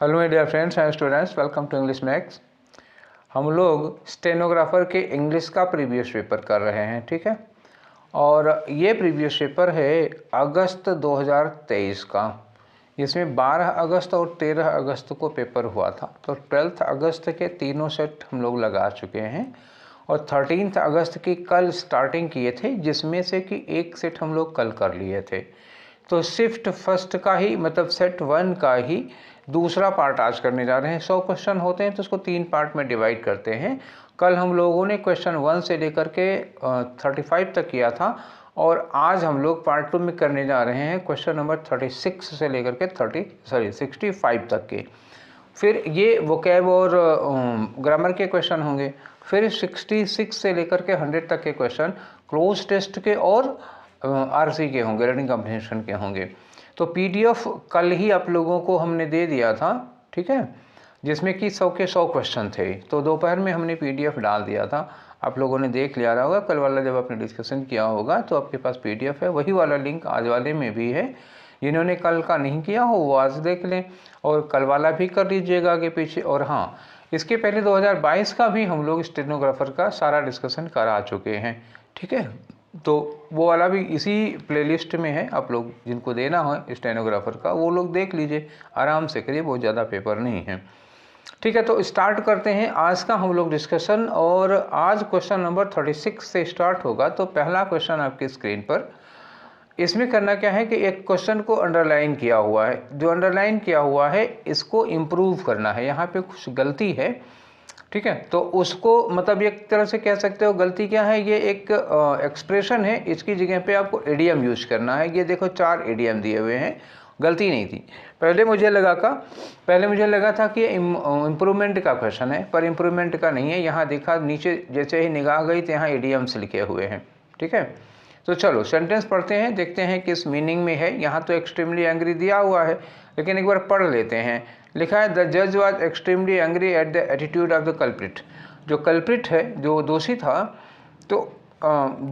Hello my dear friends and students, welcome to English Max. हम लोग stenographer के English का प्रीवियस पेपर कर रहे हैं, ठीक है। और ये प्रीवियस पेपर है अगस्त 2023 का। इसमें 12 अगस्त और 13 अगस्त को पेपर हुआ था, तो 12 अगस्त के तीनों सेट हम लोग लगा चुके हैं और 13 अगस्त की कल स्टार्टिंग किए थे, जिसमें से कि एक सेट हम लोग कल कर लिए थे। तो शिफ्ट फर्स्ट का ही मतलब सेट 1 का ही दूसरा पार्ट आज करने जा रहे हैं। 100 क्वेश्चन होते हैं तो उसको 3 पार्ट में डिवाइड करते हैं। कल हम लोगों ने क्वेश्चन 1 से लेकर के 35 तक किया था और आज हम लोग पार्ट 2 में करने जा रहे हैं क्वेश्चन नंबर 36 से लेकर के 65 तक के। फिर ये वोकैब और ग्रामर के क्वेश्चन होंगे। फिर 66 से लेकर के 100 तक के क्वेश्चन क्लोज टेस्ट के और आरसी के होंगे, रीडिंग कॉम्प्रिहेंशन के होंगे। तो पीडीएफ कल ही आप लोगों को हमने दे दिया था, ठीक है, जिसमें कि 100 के 100 क्वेश्चन थे। तो दोपहर में हमने पीडीएफ डाल दिया था, आप लोगों ने देख लिया होगा। कल वाला जब आपने डिस्कशन किया होगा तो आपके पास पीडीएफ है, वही वाला लिंक आज वाले में भी है। जिन्होंने कल का नहीं किया हो वो आज देख लें और कल वाला भी कर लीजिएगा आगे पीछे। और हाँ, इसके पहले 2022 का भी हम लोग स्टेनोग्राफर का सारा डिस्कशन करा चुके हैं, ठीक है। तो वो वाला भी इसी प्लेलिस्ट में है, आप लोग जिनको देना हो स्टेनोग्राफर का वो लोग देख लीजिए, आराम से करिए, बहुत ज़्यादा पेपर नहीं है, ठीक है। तो स्टार्ट करते हैं आज का हम लोग डिस्कशन। और आज क्वेश्चन नंबर 36 से स्टार्ट होगा। तो पहला क्वेश्चन आपकी स्क्रीन पर, इसमें करना क्या है कि एक क्वेश्चन को अंडरलाइन किया हुआ है, जो अंडरलाइन किया हुआ है इसको इम्प्रूव करना है। यहाँ पे कुछ गलती है, ठीक है, तो उसको मतलब एक तरह से कह सकते हो गलती क्या है, ये एक एक्सप्रेशन है, इसकी जगह पे आपको एडीएम यूज करना है। ये देखो 4 एडीएम दिए हुए हैं, गलती नहीं थी। पहले मुझे लगा था कि इम्प्रूवमेंट का क्वेश्चन है, पर इम्प्रूवमेंट का नहीं है। यहाँ देखा नीचे जैसे ही निगाह गई तो यहाँ एडीएम्स लिखे हुए हैं, ठीक है। तो चलो सेंटेंस पढ़ते हैं, देखते हैं किस मीनिंग में है। यहाँ तो एक्सट्रीमली एंग्री दिया हुआ है, लेकिन एक बार पढ़ लेते हैं। लिखा है द जज was extremely angry at the attitude of the culprit. जो कल्प्रिट है, जो दोषी था, तो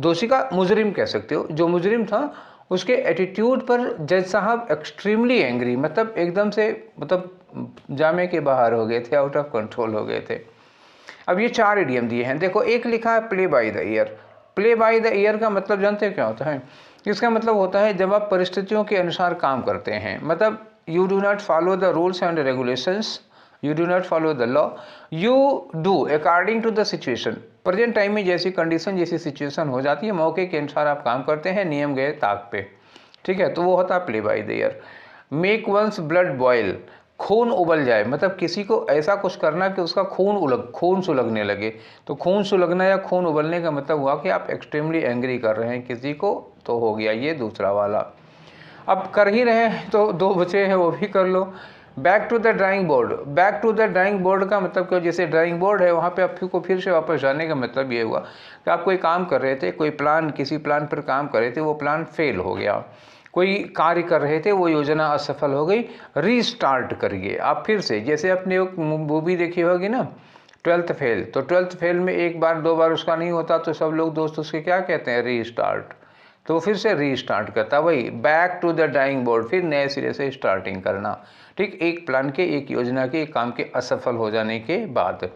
दोषी का मुजरिम कह सकते हो, जो मुजरिम था उसके एटीट्यूड पर जज साहब एक्सट्रीमली एंग्री, मतलब एकदम से मतलब जामे के बाहर हो गए थे, आउट ऑफ कंट्रोल हो गए थे। अब ये 4 इडियम दिए हैं। देखो एक लिखा है play by the year. Play by the year का मतलब जानते हो क्या होता है? इसका मतलब होता है जब आप परिस्थितियों के अनुसार काम करते हैं, मतलब you do not follow the rules and regulations, you do not follow the law, you do according to the situation। Present time में जैसी कंडीशन, जैसी सिचुएशन हो जाती है, मौके के अनुसार आप काम करते हैं, नियम गए ताक पे, ठीक है। तो वो होता है play by the year. Make once blood boil, खून उबल जाए, मतलब किसी को ऐसा कुछ करना कि उसका खून सुलगने लगे। तो खून सुलगना या खून उबलने का मतलब हुआ कि आप एक्सट्रीमली एंग्री कर रहे हैं किसी को, तो हो गया ये दूसरा वाला। अब कर ही रहे हैं तो 2 बचे हैं, वो भी कर लो। Back to the drawing board. Back to the drawing board का मतलब क्या? जैसे ड्राइंग बोर्ड है, वहाँ पे आपको फिर से वापस जाने का मतलब ये हुआ कि आप कोई काम कर रहे थे, कोई प्लान, किसी प्लान पर काम कर रहे थे, वो प्लान फेल हो गया। कोई कार्य कर रहे थे, वो योजना असफल हो गई, रीस्टार्ट करिए आप फिर से। जैसे आपने एक मूवी देखी होगी ना, 12th फेल। तो 12th फेल में एक बार 2 बार उसका नहीं होता तो सब लोग दोस्त उसके क्या कहते हैं? रीस्टार्ट। तो फिर से रीस्टार्ट करता, वही back to the drawing board, फिर नए सिरे से स्टार्टिंग करना, ठीक। एक प्लान के, एक योजना के, एक काम के असफल हो जाने के बाद।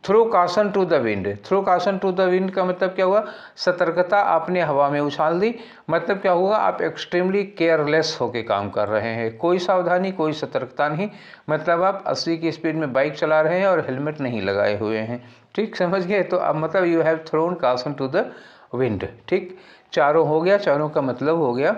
Throw caution to the wind. Throw caution to the wind का मतलब क्या हुआ? सतर्कता आपने हवा में उछाल दी। मतलब क्या हुआ? आप एक्सट्रीमली केयरलेस होकर काम कर रहे हैं, कोई सावधानी, कोई सतर्कता नहीं। मतलब आप 80 की स्पीड में बाइक चला रहे हैं और हेलमेट नहीं लगाए हुए हैं, ठीक, समझ गए? तो अब मतलब you have thrown caution to the wind, ठीक। चारों हो गया, चारों का मतलब हो गया।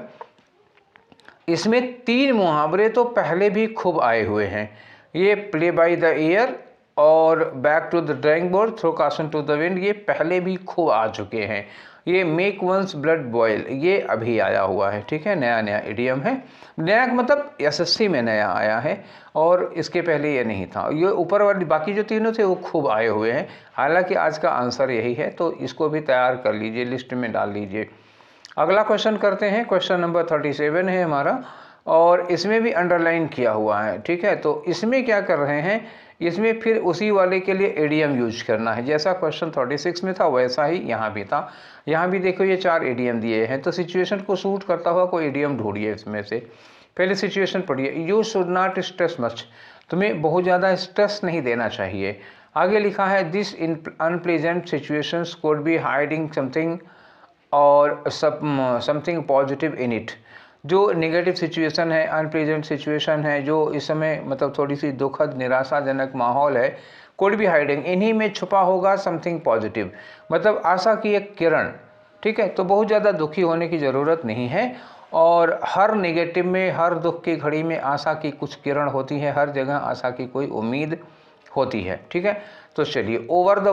इसमें 3 मुहावरे तो पहले भी खूब आए हुए हैं। ये प्ले बाय द ईयर और back to the drawing board, throw caution to the wind, ये पहले भी खूब आ चुके हैं। ये मेक वंस ब्लड बॉयल, ये अभी आया हुआ है, ठीक है, नया नया इडियम है। नया मतलब एसएससी में नया आया है और इसके पहले ये नहीं था। ये ऊपर वाली बाकी जो तीनों थे वो खूब आए हुए हैं। हालांकि आज का आंसर यही है, तो इसको भी तैयार कर लीजिए, लिस्ट में डाल लीजिए। अगला क्वेश्चन करते हैं। क्वेश्चन नंबर 37 है हमारा और इसमें भी अंडरलाइन किया हुआ है, ठीक है। तो इसमें क्या कर रहे हैं, इसमें फिर उसी वाले के लिए एडीएम यूज करना है। जैसा क्वेश्चन 36 में था वैसा ही यहाँ भी था। यहाँ भी देखो ये 4 एडीएम दिए हैं, तो सिचुएशन को सूट करता हुआ कोई एडीएम ढूंढिए इसमें से। पहले सिचुएशन पढ़िए, you should not stress much. तुम्हें बहुत ज़्यादा स्ट्रेस नहीं देना चाहिए। आगे लिखा है this unpleasant situations could be hiding something और समथिंग पॉजिटिव इन इट। जो नेगेटिव सिचुएशन है, अनप्लेजेंट सिचुएशन है, जो इस समय मतलब थोड़ी सी दुखद निराशाजनक माहौल है, कुड बी हाइडिंग, इन्हीं में छुपा होगा समथिंग पॉजिटिव, मतलब आशा की एक किरण। ठीक है, तो बहुत ज़्यादा दुखी होने की ज़रूरत नहीं है, और हर नेगेटिव में, हर दुख की घड़ी में आशा की कुछ किरण होती है, हर जगह आशा की कोई उम्मीद होती है। ठीक है, तो चलिए ओवर द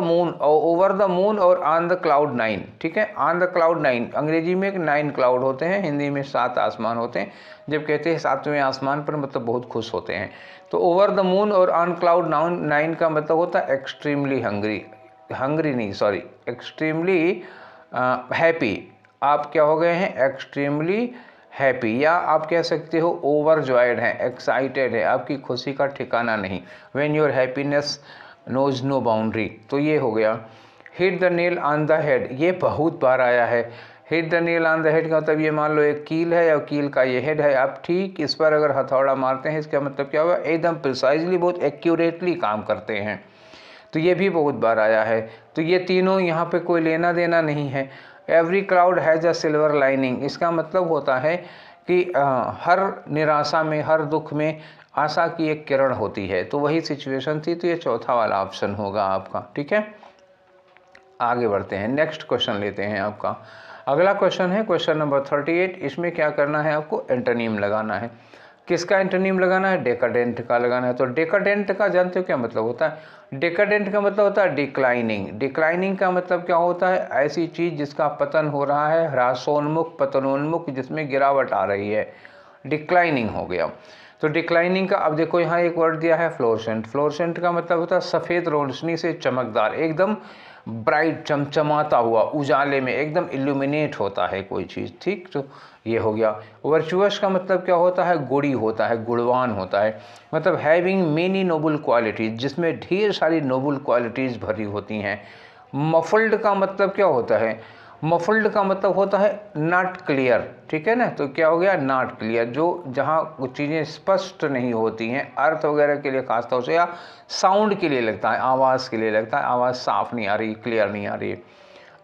मून और ऑन द क्लाउड 9। ठीक है, ऑन द क्लाउड 9, अंग्रेजी में 9 क्लाउड होते हैं, हिंदी में 7 आसमान होते हैं। जब कहते हैं 7वें आसमान पर, मतलब बहुत खुश होते हैं। तो ओवर द मून और ऑन क्लाउड 9 का मतलब होता है एक्सट्रीमली एक्सट्रीमली हैप्पी। आप क्या हो गए हैं, एक्सट्रीमली हैप्पी, या आप कह सकते हो ओवरजॉयड हैं, एक्साइटेड है, आपकी खुशी का ठिकाना नहीं। When your happiness knows no boundary, तो ये हो गया। Hit the nail on the head, ये बहुत बार आया है। Hit the nail on the head का मतलब ये मान लो एक कील है और कील का ये हेड है, आप ठीक इस पर अगर हथौड़ा मारते हैं, इसका मतलब क्या होगा, एकदम प्रिसाइजली, बहुत एक्यूरेटली काम करते हैं। तो ये भी बहुत बार आया है। तो ये तीनों यहाँ पे कोई लेना देना नहीं है। Every cloud has a silver lining, इसका मतलब होता है कि हर निराशा में, हर दुख में आशा की एक किरण होती है। तो वही सिचुएशन थी, तो ये चौथा वाला ऑप्शन होगा आपका। ठीक है, आगे बढ़ते हैं, नेक्स्ट क्वेश्चन लेते हैं आपका। अगला क्वेश्चन है क्वेश्चन नंबर 38। इसमें क्या करना है, आपको एंटोनिम लगाना है। किसका एंटोनिम लगाना है, डेकाडेंट का लगाना है। तो डेकाडेंट का जानते हो क्या मतलब होता है, डेकाडेंट का मतलब होता है डिक्लाइनिंग। डिक्लाइनिंग का मतलब क्या होता है, ऐसी चीज़ जिसका पतन हो रहा है, ह्रासोन्मुख, पतनोन्मुख, जिसमें गिरावट आ रही है, डिक्लाइनिंग हो गया। तो डिक्लाइनिंग का, अब देखो यहाँ एक वर्ड दिया है फ्लोरसेंट। फ्लोरसेंट का मतलब होता है सफ़ेद रोशनी से चमकदार, एकदम ब्राइट, चमचमाता हुआ, उजाले में एकदम इल्यूमिनेट होता है कोई चीज़। ठीक, तो ये हो गया। वर्चुअस का मतलब क्या होता है, गुणी होता है, गुणवान होता है, मतलब हैविंग मेनी नोबल क्वालिटीज़, जिसमें ढेर सारी नोबल क्वालिटीज़ भरी होती हैं। मफल्ड का मतलब क्या होता है, मफल्ड का मतलब होता है नॉट क्लियर। ठीक है ना, तो क्या हो गया, नॉट क्लियर, जो जहाँ कुछ चीज़ें स्पष्ट नहीं होती हैं, अर्थ वगैरह के लिए खासतौर से, या साउंड के लिए लगता है, आवाज़ के लिए लगता है, आवाज़ साफ नहीं आ रही, क्लियर नहीं आ रही है।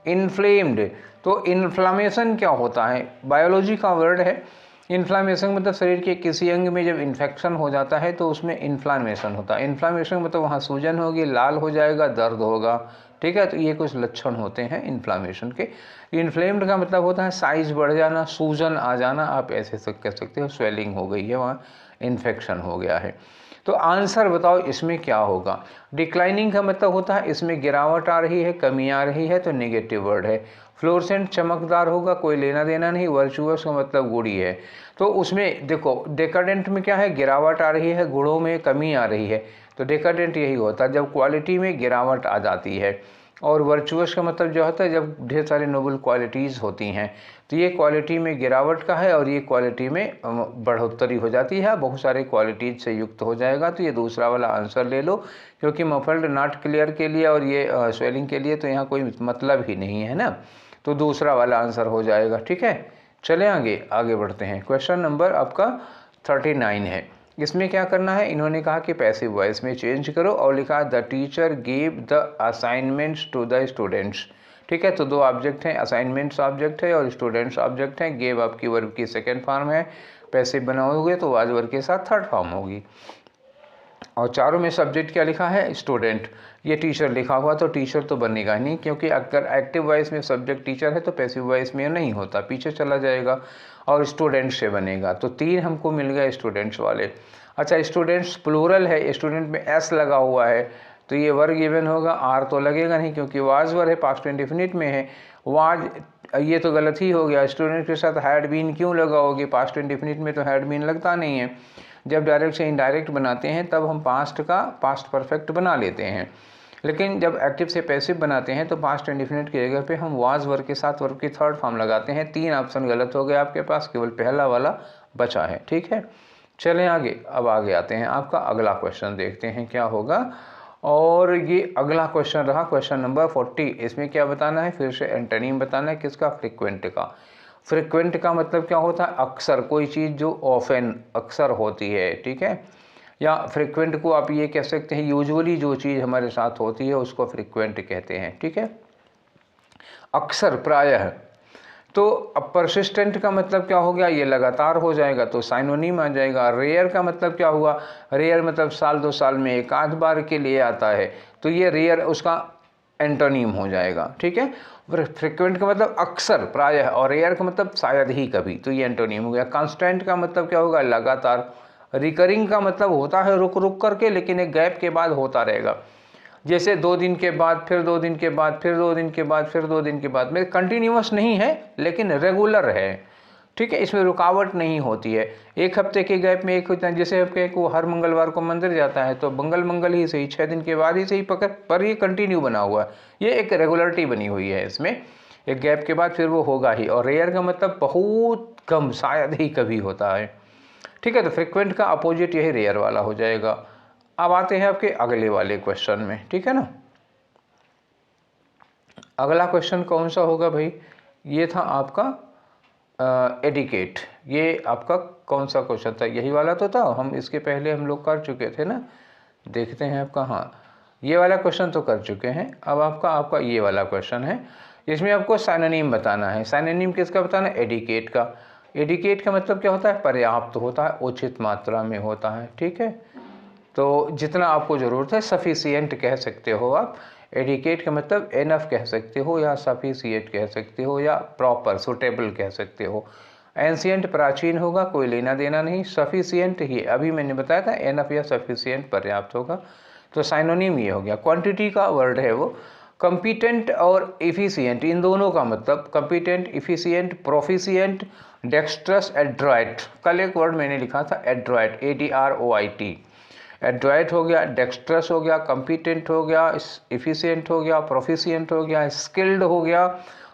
इन्फ्लेम्ड, तो इन्फ्लामेशन क्या होता है, बायोलॉजी का वर्ड है। इन्फ्लामेशन मतलब शरीर के किसी अंग में जब इन्फेक्शन हो जाता है तो उसमें इन्फ्लामेशन होता है। इन्फ्लामेशन मतलब वहाँ सूजन होगी, लाल हो जाएगा, दर्द होगा। ठीक है, तो ये कुछ लक्षण होते हैं इन्फ्लामेशन के। इन्फ्लेम्ड का मतलब होता है साइज बढ़ जाना, सूजन आ जाना, आप ऐसे कह सकते हो स्वेलिंग हो गई है, वहाँ इन्फेक्शन हो गया है। तो आंसर बताओ इसमें क्या होगा। डिक्लाइनिंग का मतलब होता है इसमें गिरावट आ रही है, कमी आ रही है, तो नेगेटिव वर्ड है। फ्लोरसेंट चमकदार होगा, कोई लेना देना नहीं। वर्चुअस का मतलब गुड़ी है। तो उसमें देखो डेकाडेंट में क्या है, गिरावट आ रही है, गुणों में कमी आ रही है। तो डेकाडेंट यही होता है जब क्वालिटी में गिरावट आ जाती है। और वर्चुअस का मतलब जो होता है जब ढेर सारी नोबल क्वालिटीज़ होती हैं। तो ये क्वालिटी में गिरावट का है और ये क्वालिटी में बढ़ोतरी हो जाती है, बहुत सारे क्वालिटीज़ से युक्त हो जाएगा। तो ये दूसरा वाला आंसर ले लो, क्योंकि मफल्ड नॉट क्लियर के लिए और ये स्वेलिंग के लिए तो यहाँ कोई मतलब ही नहीं है ना, तो दूसरा वाला आंसर हो जाएगा। ठीक है, चले आगे बढ़ते हैं। क्वेश्चन नंबर आपका 39 है। इसमें क्या करना है, इन्होंने कहा कि पैसिव वॉइस में चेंज करो और लिखा the teacher give the assignments to the students. ठीक है, तो दो ऑब्जेक्ट हैं, असाइनमेंट्स ऑब्जेक्ट है और स्टूडेंट्स ऑब्जेक्ट हैं। गिव आपकी वर्ब की सेकेंड फॉर्म है, पैसिव बनाओगे तो वाज वर्ब के साथ थर्ड फॉर्म होगी। और चारों में सब्जेक्ट क्या लिखा है, स्टूडेंट। ये टीचर लिखा हुआ, तो टीचर तो बनेगा नहीं, क्योंकि अगर एक्टिव वॉइस में सब्जेक्ट टीचर है तो पैसिव वॉइस में नहीं होता, पीछे चला जाएगा। और स्टूडेंट से बनेगा, तो 3 हमको मिल गए स्टूडेंट्स वाले। अच्छा, स्टूडेंट्स प्लूरल है, स्टूडेंट में एस लगा हुआ है, तो ये वर्ग गिवन होगा, आर तो लगेगा नहीं क्योंकि वाज वर्ग है, पास्ट इंडेफिनिट में है। वाज, ये तो गलत ही हो गया। स्टूडेंट के साथ हैड बीन क्यों लगाओगे, पास्ट इंडेफिनिट में तो हैड बीन लगता नहीं है। जब डायरेक्ट से इनडायरेक्ट बनाते हैं तब हम पास्ट का पास्ट परफेक्ट बना लेते हैं, लेकिन जब एक्टिव से पैसिव बनाते हैं तो पास्ट इंडेफिनिट की जगह पे हम वाज वर्ब के साथ वर्ब की थर्ड फॉर्म लगाते हैं। 3 ऑप्शन गलत हो गए आपके पास, केवल पहला वाला बचा है। ठीक है, चलें आगे। अब आगे आते हैं, आपका अगला क्वेश्चन देखते हैं क्या होगा। और ये अगला क्वेश्चन रहा क्वेश्चन नंबर 40। इसमें क्या बताना है, फिर से एंटोनिम बताना है, किसका, फ्रिक्वेंट का। फ्रिक्वेंट का मतलब क्या होता है, अक्सर, कोई चीज़ जो ऑफन अक्सर होती है। ठीक है, या फ्रिक्वेंट को आप ये कह सकते हैं यूजुअली जो चीज़ हमारे साथ होती है उसको फ्रिक्वेंट कहते हैं, ठीक है। अक्सर, प्रायः, तो अब परसिस्टेंट का मतलब क्या हो गया, ये लगातार हो जाएगा तो साइनोनिम आ जाएगा। रेयर का मतलब क्या हुआ, रेयर मतलब साल 2 साल में एक आध बार के लिए आता है, तो ये रेयर उसका एंटोनीम हो जाएगा, ठीक है। फ्रिक्वेंट का मतलब अक्सर, प्रायः, और रेयर का मतलब शायद ही कभी, तो ये एंटोनीम हो गया। कांस्टेंट का मतलब क्या होगा, लगातार। रिकरिंग का मतलब होता है रुक रुक करके, लेकिन एक गैप के बाद होता रहेगा, जैसे 2 दिन के बाद, फिर 2 दिन के बाद, फिर 2 दिन के बाद, फिर 2 दिन के बाद, में कंटिन्यूअस नहीं है लेकिन रेगुलर है, ठीक है। इसमें रुकावट नहीं होती है। एक हफ्ते के गैप में एक होता है, जैसे आपके को हर मंगलवार को मंदिर जाता है तो मंगल ही सही, 6 दिन के बाद ही सही पकड़, पर ये कंटिन्यू बना हुआ है, ये एक रेगुलरिटी बनी हुई है इसमें, एक गैप के बाद फिर वो होगा ही। और रेयर का मतलब बहुत कम, शायद ही कभी होता है, ठीक है। तो फ्रिक्वेंट का अपोजिट यही रेयर वाला हो जाएगा। अब आते हैं आपके अगले वाले क्वेश्चन में, ठीक है ना। अगला क्वेश्चन कौन सा होगा भाई, ये था आपका एडिकेट। ये आपका कौन सा क्वेश्चन था, यही वाला तो था, हम इसके पहले हम लोग कर चुके थे ना। देखते हैं आपका, हाँ ये वाला क्वेश्चन तो कर चुके हैं। अब आपका ये वाला क्वेश्चन है, इसमें आपको साइनोनिम बताना है। साइनोनिम किसका बताना है, एडिकेट का। एडिकेट का मतलब क्या होता है, पर्याप्त होता है, उचित मात्रा में होता है, ठीक है। तो जितना आपको ज़रूरत है, सफिशिएंट कह सकते हो आप। एडिकेट का मतलब एनफ कह सकते हो, या सफिशिएंट कह सकते हो, या प्रॉपर, सुटेबल कह सकते हो। एंशिएंट प्राचीन होगा, कोई लेना देना नहीं। सफिशिएंट ही अभी मैंने बताया था, एनफ या सफिशिएंट पर्याप्त होगा। तो साइनोनिम ये हो गया, क्वांटिटी का वर्ड है वो। कम्पिटेंट और इफिशिएंट, इन दोनों का मतलब, competent, efficient, proficient, dextrous, Adroit. कल एक वर्ड मैंने लिखा था एड्रॉइट, ADROIT। एड्रॉइट हो गया, डेक्स्ट्रस हो गया, कम्पिटेंट हो गया, इफिशिएंट हो गया, प्रोफिशिएंट हो गया, स्किल्ड हो गया।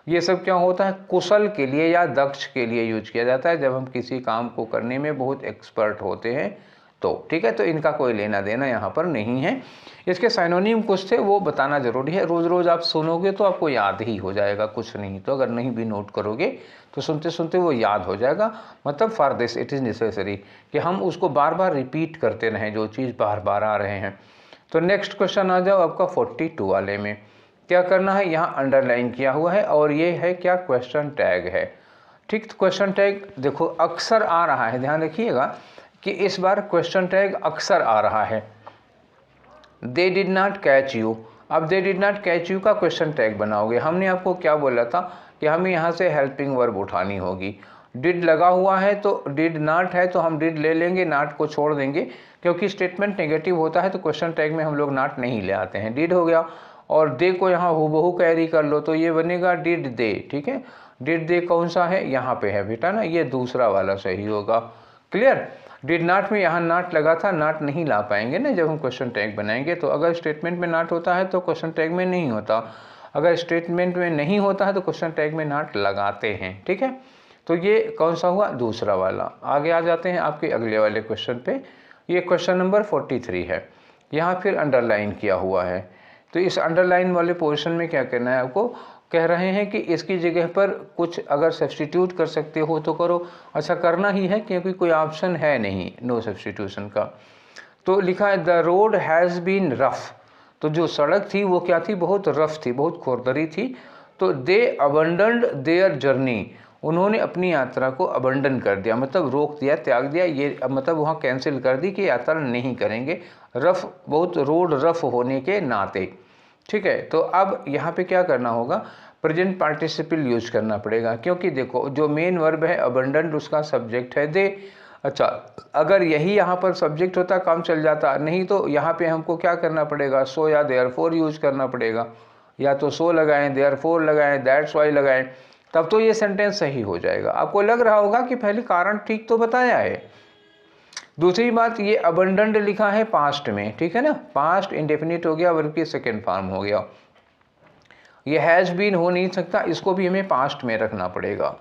ये सब क्या होता है, कुशल के लिए या दक्ष के लिए यूज किया जाता है, जब हम किसी काम को करने में बहुत एक्सपर्ट होते हैं तो, ठीक है। तो इनका कोई लेना देना यहाँ पर नहीं है। इसके साइनोनिम कुछ थे, वो बताना जरूरी है। रोज़ रोज़ आप सुनोगे तो आपको याद ही हो जाएगा, कुछ नहीं तो अगर नहीं भी नोट करोगे तो सुनते सुनते वो याद हो जाएगा। मतलब for this it is necessary कि हम उसको बार बार रिपीट करते रहें, जो चीज़ बार बार आ रहे हैं। तो नेक्स्ट क्वेश्चन आ जाओ आपका 42 वाले में। क्या करना है, यहाँ अंडरलाइन किया हुआ है और ये है क्या, क्वेश्चन टैग है, ठीक। तो क्वेश्चन टैग देखो अक्सर आ रहा है, ध्यान रखिएगा कि इस बार क्वेश्चन टैग अक्सर आ रहा है। They did not catch you, अब they did not catch you का क्वेश्चन टैग बनाओगे। हमने आपको क्या बोला था कि हमें यहाँ से हेल्पिंग वर्ब उठानी होगी। डिड लगा हुआ है तो डिड नॉट है तो हम डिड ले लेंगे, नॉट को छोड़ देंगे, क्योंकि स्टेटमेंट नेगेटिव होता है तो क्वेश्चन टैग में हम लोग नॉट नहीं ले आते हैं। डिड हो गया, और दे को यहाँ हूबहू कैरी कर लो तो ये बनेगा डिड दे, ठीक है। डिड दे कौन सा है, यहाँ पे है बेटा ना, ये दूसरा वाला सही होगा। क्लियर। डिड नॉट में यहाँ नॉट लगा था, नॉट नहीं ला पाएंगे ना जब हम क्वेश्चन टैग बनाएंगे। तो अगर स्टेटमेंट में नॉट होता है तो क्वेश्चन टैग में नहीं होता, अगर स्टेटमेंट में नहीं होता है तो क्वेश्चन टैग में नॉट लगाते हैं, ठीक है। तो ये कौन सा हुआ, दूसरा वाला। आगे आ जाते हैं आपके अगले वाले क्वेश्चन पे। ये क्वेश्चन नंबर 43 है, यहाँ फिर अंडरलाइन किया हुआ है। तो इस अंडरलाइन वाले पोर्शन में क्या करना है आपको, कह रहे हैं कि इसकी जगह पर कुछ अगर सब्स्टिट्यूट कर सकते हो तो करो। अच्छा, करना ही है क्योंकि कोई ऑप्शन है नहीं नो सब्स्टिट्यूशन का। तो लिखा है the road has been rough, तो जो सड़क थी वो क्या थी, बहुत रफ थी, बहुत खुरदरी थी। तो दे अबंडन्ड देयर जर्नी, उन्होंने अपनी यात्रा को अबंडन कर दिया, मतलब रोक दिया, त्याग दिया, ये मतलब वहाँ कैंसिल कर दी कि यात्रा नहीं करेंगे। रफ, बहुत रोड रफ होने के नाते, ठीक है। तो अब यहाँ पे क्या करना होगा, प्रेजेंट पार्टिसिपल यूज करना पड़ेगा, क्योंकि देखो जो मेन वर्ब है अबंडंट, उसका सब्जेक्ट है दे। अच्छा, अगर यही यहाँ पर सब्जेक्ट होता काम चल जाता, नहीं तो यहाँ पे हमको क्या करना पड़ेगा, सो या देयरफॉर यूज करना पड़ेगा, या तो सो लगाएं, देयरफॉर लगाएं, दैट्स वाई लगाएं, तब तो ये सेंटेंस सही हो जाएगा। आपको लग रहा होगा कि पहले कारण ठीक तो बताया है। दूसरी बात, ये अबंडंट लिखा है पास्ट में, ठीक है ना, पास्ट इंडेफिनिट हो गया, वर्ब की सेकेंड फॉर्म हो गया। ये हैज़ बीन हो नहीं सकता, इसको भी हमें पास्ट में रखना पड़ेगा।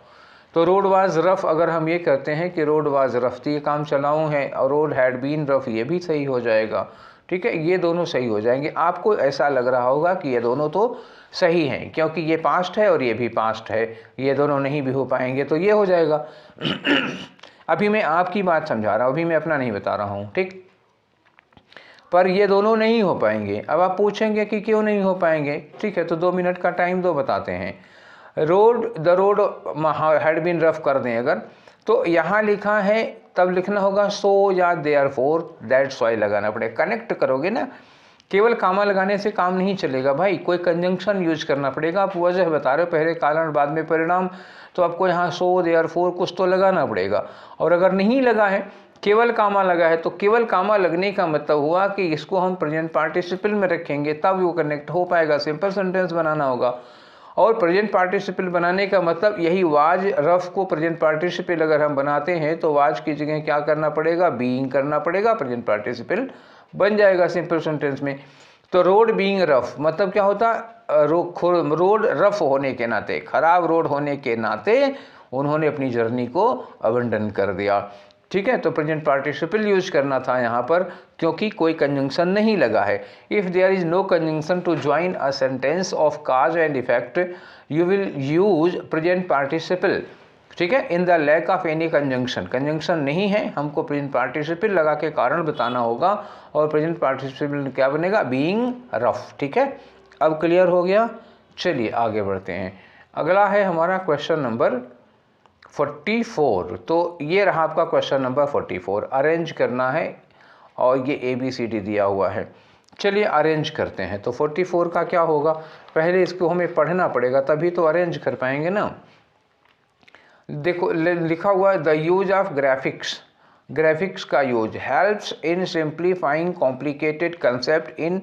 तो रोड वाज रफ, अगर हम ये करते हैं कि रोड वाज रफ, तो ये काम चलाऊँ है, और रोड हैड बीन रफ, ये भी सही हो जाएगा, ठीक है। ये दोनों सही हो जाएंगे। आपको ऐसा लग रहा होगा कि ये दोनों तो सही हैं, क्योंकि ये पास्ट है और ये भी पास्ट है, ये दोनों नहीं भी हो पाएंगे, तो ये हो जाएगा। अभी मैं आपकी बात समझा रहा हूँ, अभी मैं अपना नहीं बता रहा हूँ, ठीक। पर ये दोनों नहीं हो पाएंगे। अब आप पूछेंगे कि क्यों नहीं हो पाएंगे, ठीक है, तो 2 मिनट का टाइम दो, बताते हैं। The road had been rough कर दें अगर, तो यहाँ लिखा है तब लिखना होगा सो या देयरफॉर दैट्स व्हाई लगाना पड़ेगा। कनेक्ट करोगे ना, केवल कामा लगाने से काम नहीं चलेगा भाई, कोई कंजंक्शन यूज करना पड़ेगा। आप वजह बता रहे हो, पहले कारण बाद में परिणाम, तो आपको यहाँ सो देयरफॉर कुछ तो लगाना पड़ेगा। और अगर नहीं लगा है, केवल कामा लगा है, तो केवल कामा लगने का मतलब हुआ कि इसको हम प्रेजेंट पार्टिसिपल में रखेंगे तब वो कनेक्ट हो पाएगा, सिंपल सेंटेंस बनाना होगा। और प्रेजेंट पार्टिसिपल बनाने का मतलब यही, वाज रफ को प्रेजेंट पार्टिसिपल अगर हम बनाते हैं तो वाज की जगह क्या करना पड़ेगा, बीइंग करना पड़ेगा, प्रेजेंट पार्टिसिपल बन जाएगा सिंपल सेंटेंस में। तो रोड बीइंग रफ मतलब क्या होता, रोड रफ होने के नाते, खराब रोड होने के नाते उन्होंने अपनी जर्नी को अबंडन कर दिया, ठीक है। तो प्रेजेंट पार्टिसिपल यूज करना था यहाँ पर, क्योंकि कोई कंजंक्शन नहीं लगा है। If there is no conjunction to join a sentence of cause and effect you will use present participle, ठीक है, in the lack of any conjunction. Conjunction नहीं है, हमको प्रेजेंट पार्टिसिपल लगा के कारण बताना होगा, और प्रेजेंट पार्टिसिपल क्या बनेगा, बीइंग रफ, ठीक है। अब क्लियर हो गया, चलिए आगे बढ़ते हैं। अगला है हमारा क्वेश्चन नंबर 44। तो ये रहा आपका क्वेश्चन नंबर 44, अरेंज करना है, और ये ABCD दिया हुआ है। चलिए अरेंज करते हैं। तो 44 का क्या होगा, पहले इसको हमें पढ़ना पड़ेगा तभी तो अरेंज कर पाएंगे ना। देखो लिखा हुआ है the use of graphics, graphics का use helps in simplifying complicated concept in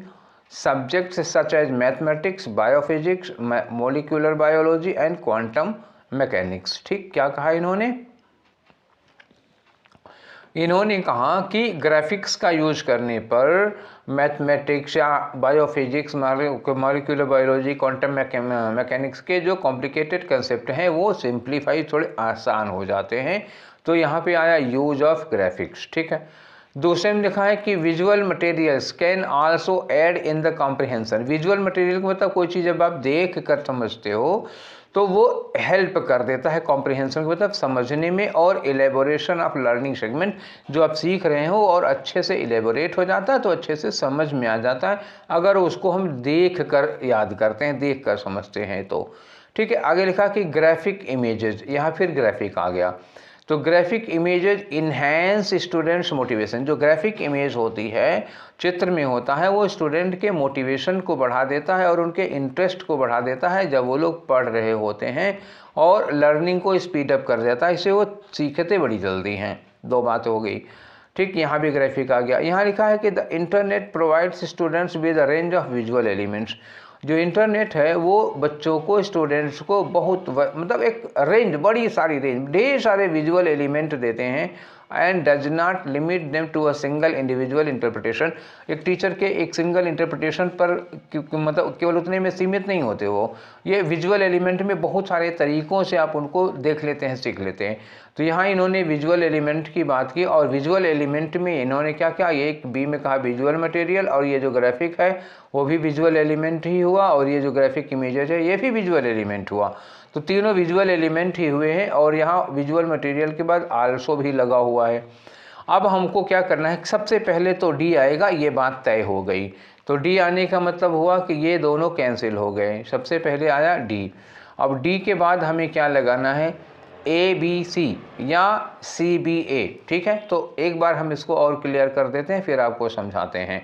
subjects such as mathematics, biophysics, molecular biology and quantum mechanics. ठीक, क्या कहा इन्होंने, इन्होंने कहा कि ग्राफिक्स का यूज करने पर मैथमेटिक्स या biophysics, molecular biology, quantum mechanics के जो कॉम्प्लिकेटेड कंसेप्ट हैं वो सिंप्लीफाई, थोड़े आसान हो जाते हैं। तो यहाँ पे आया यूज ऑफ ग्राफिक्स, ठीक है। दूसरे में लिखा है कि visual materials can also add in the comprehension. Visual material का मतलब कोई चीज़ जब आप देख कर समझते हो तो वो हेल्प कर देता है कॉम्प्रिहेंशन का मतलब समझने में, और एलेबोरेशन ऑफ लर्निंग सेगमेंट, जो आप सीख रहे हो और अच्छे से एलेबोरेट हो जाता है तो अच्छे से समझ में आ जाता है, अगर उसको हम देख कर याद करते हैं, देख कर समझते हैं तो, ठीक है। आगे लिखा कि ग्राफिक इमेजेस, यहाँ फिर ग्राफिक आ गया। तो graphic images enhance students motivation. जो ग्राफिक इमेज होती है, चित्र में होता है, वो स्टूडेंट के मोटिवेशन को बढ़ा देता है और उनके इंटरेस्ट को बढ़ा देता है जब वो लोग पढ़ रहे होते हैं, और लर्निंग को स्पीड अप कर देता है, इससे वो सीखते बड़ी जल्दी हैं। दो बात हो गई, ठीक। यहाँ भी ग्राफिक आ गया। यहाँ लिखा है कि the internet provides students with a range of visual elements. जो इंटरनेट है वो बच्चों को, स्टूडेंट्स को बहुत मतलब एक रेंज, बड़ी सारी रेंज, ढेर सारे विजुअल एलिमेंट देते हैं, and does not limit them to a single individual interpretation. एक टीचर के एक सिंगल इंटरप्रिटेशन पर मतलब केवल उतने में सीमित नहीं होते वो, ये विजुअल एलिमेंट में बहुत सारे तरीक़ों से आप उनको देख लेते हैं, सीख लेते हैं। तो यहाँ इन्होंने विजुअल एलिमेंट की बात की, और विजुअल एलिमेंट में इन्होंने क्या क्या, एक बी में कहा विजुअल मटेरियल, और ये जो ग्राफिक है वो भी विजुअल एलिमेंट ही हुआ, और ये जो ग्राफिक इमेजेस है ये भी विजुअल एलिमेंट हुआ। तो तीनों विजुअल एलिमेंट ही हुए हैं, और यहाँ विजुअल मटेरियल के बाद आल्सो भी लगा हुआ है। अब हमको क्या करना है, सबसे पहले तो डी आएगा, ये बात तय हो गई। तो डी आने का मतलब हुआ कि ये दोनों कैंसिल हो गए, सबसे पहले आया डी। अब डी के बाद हमें क्या लगाना है, ABC या CBA, ठीक है। तो एक बार हम इसको और क्लियर कर देते हैं, फिर आपको समझाते हैं।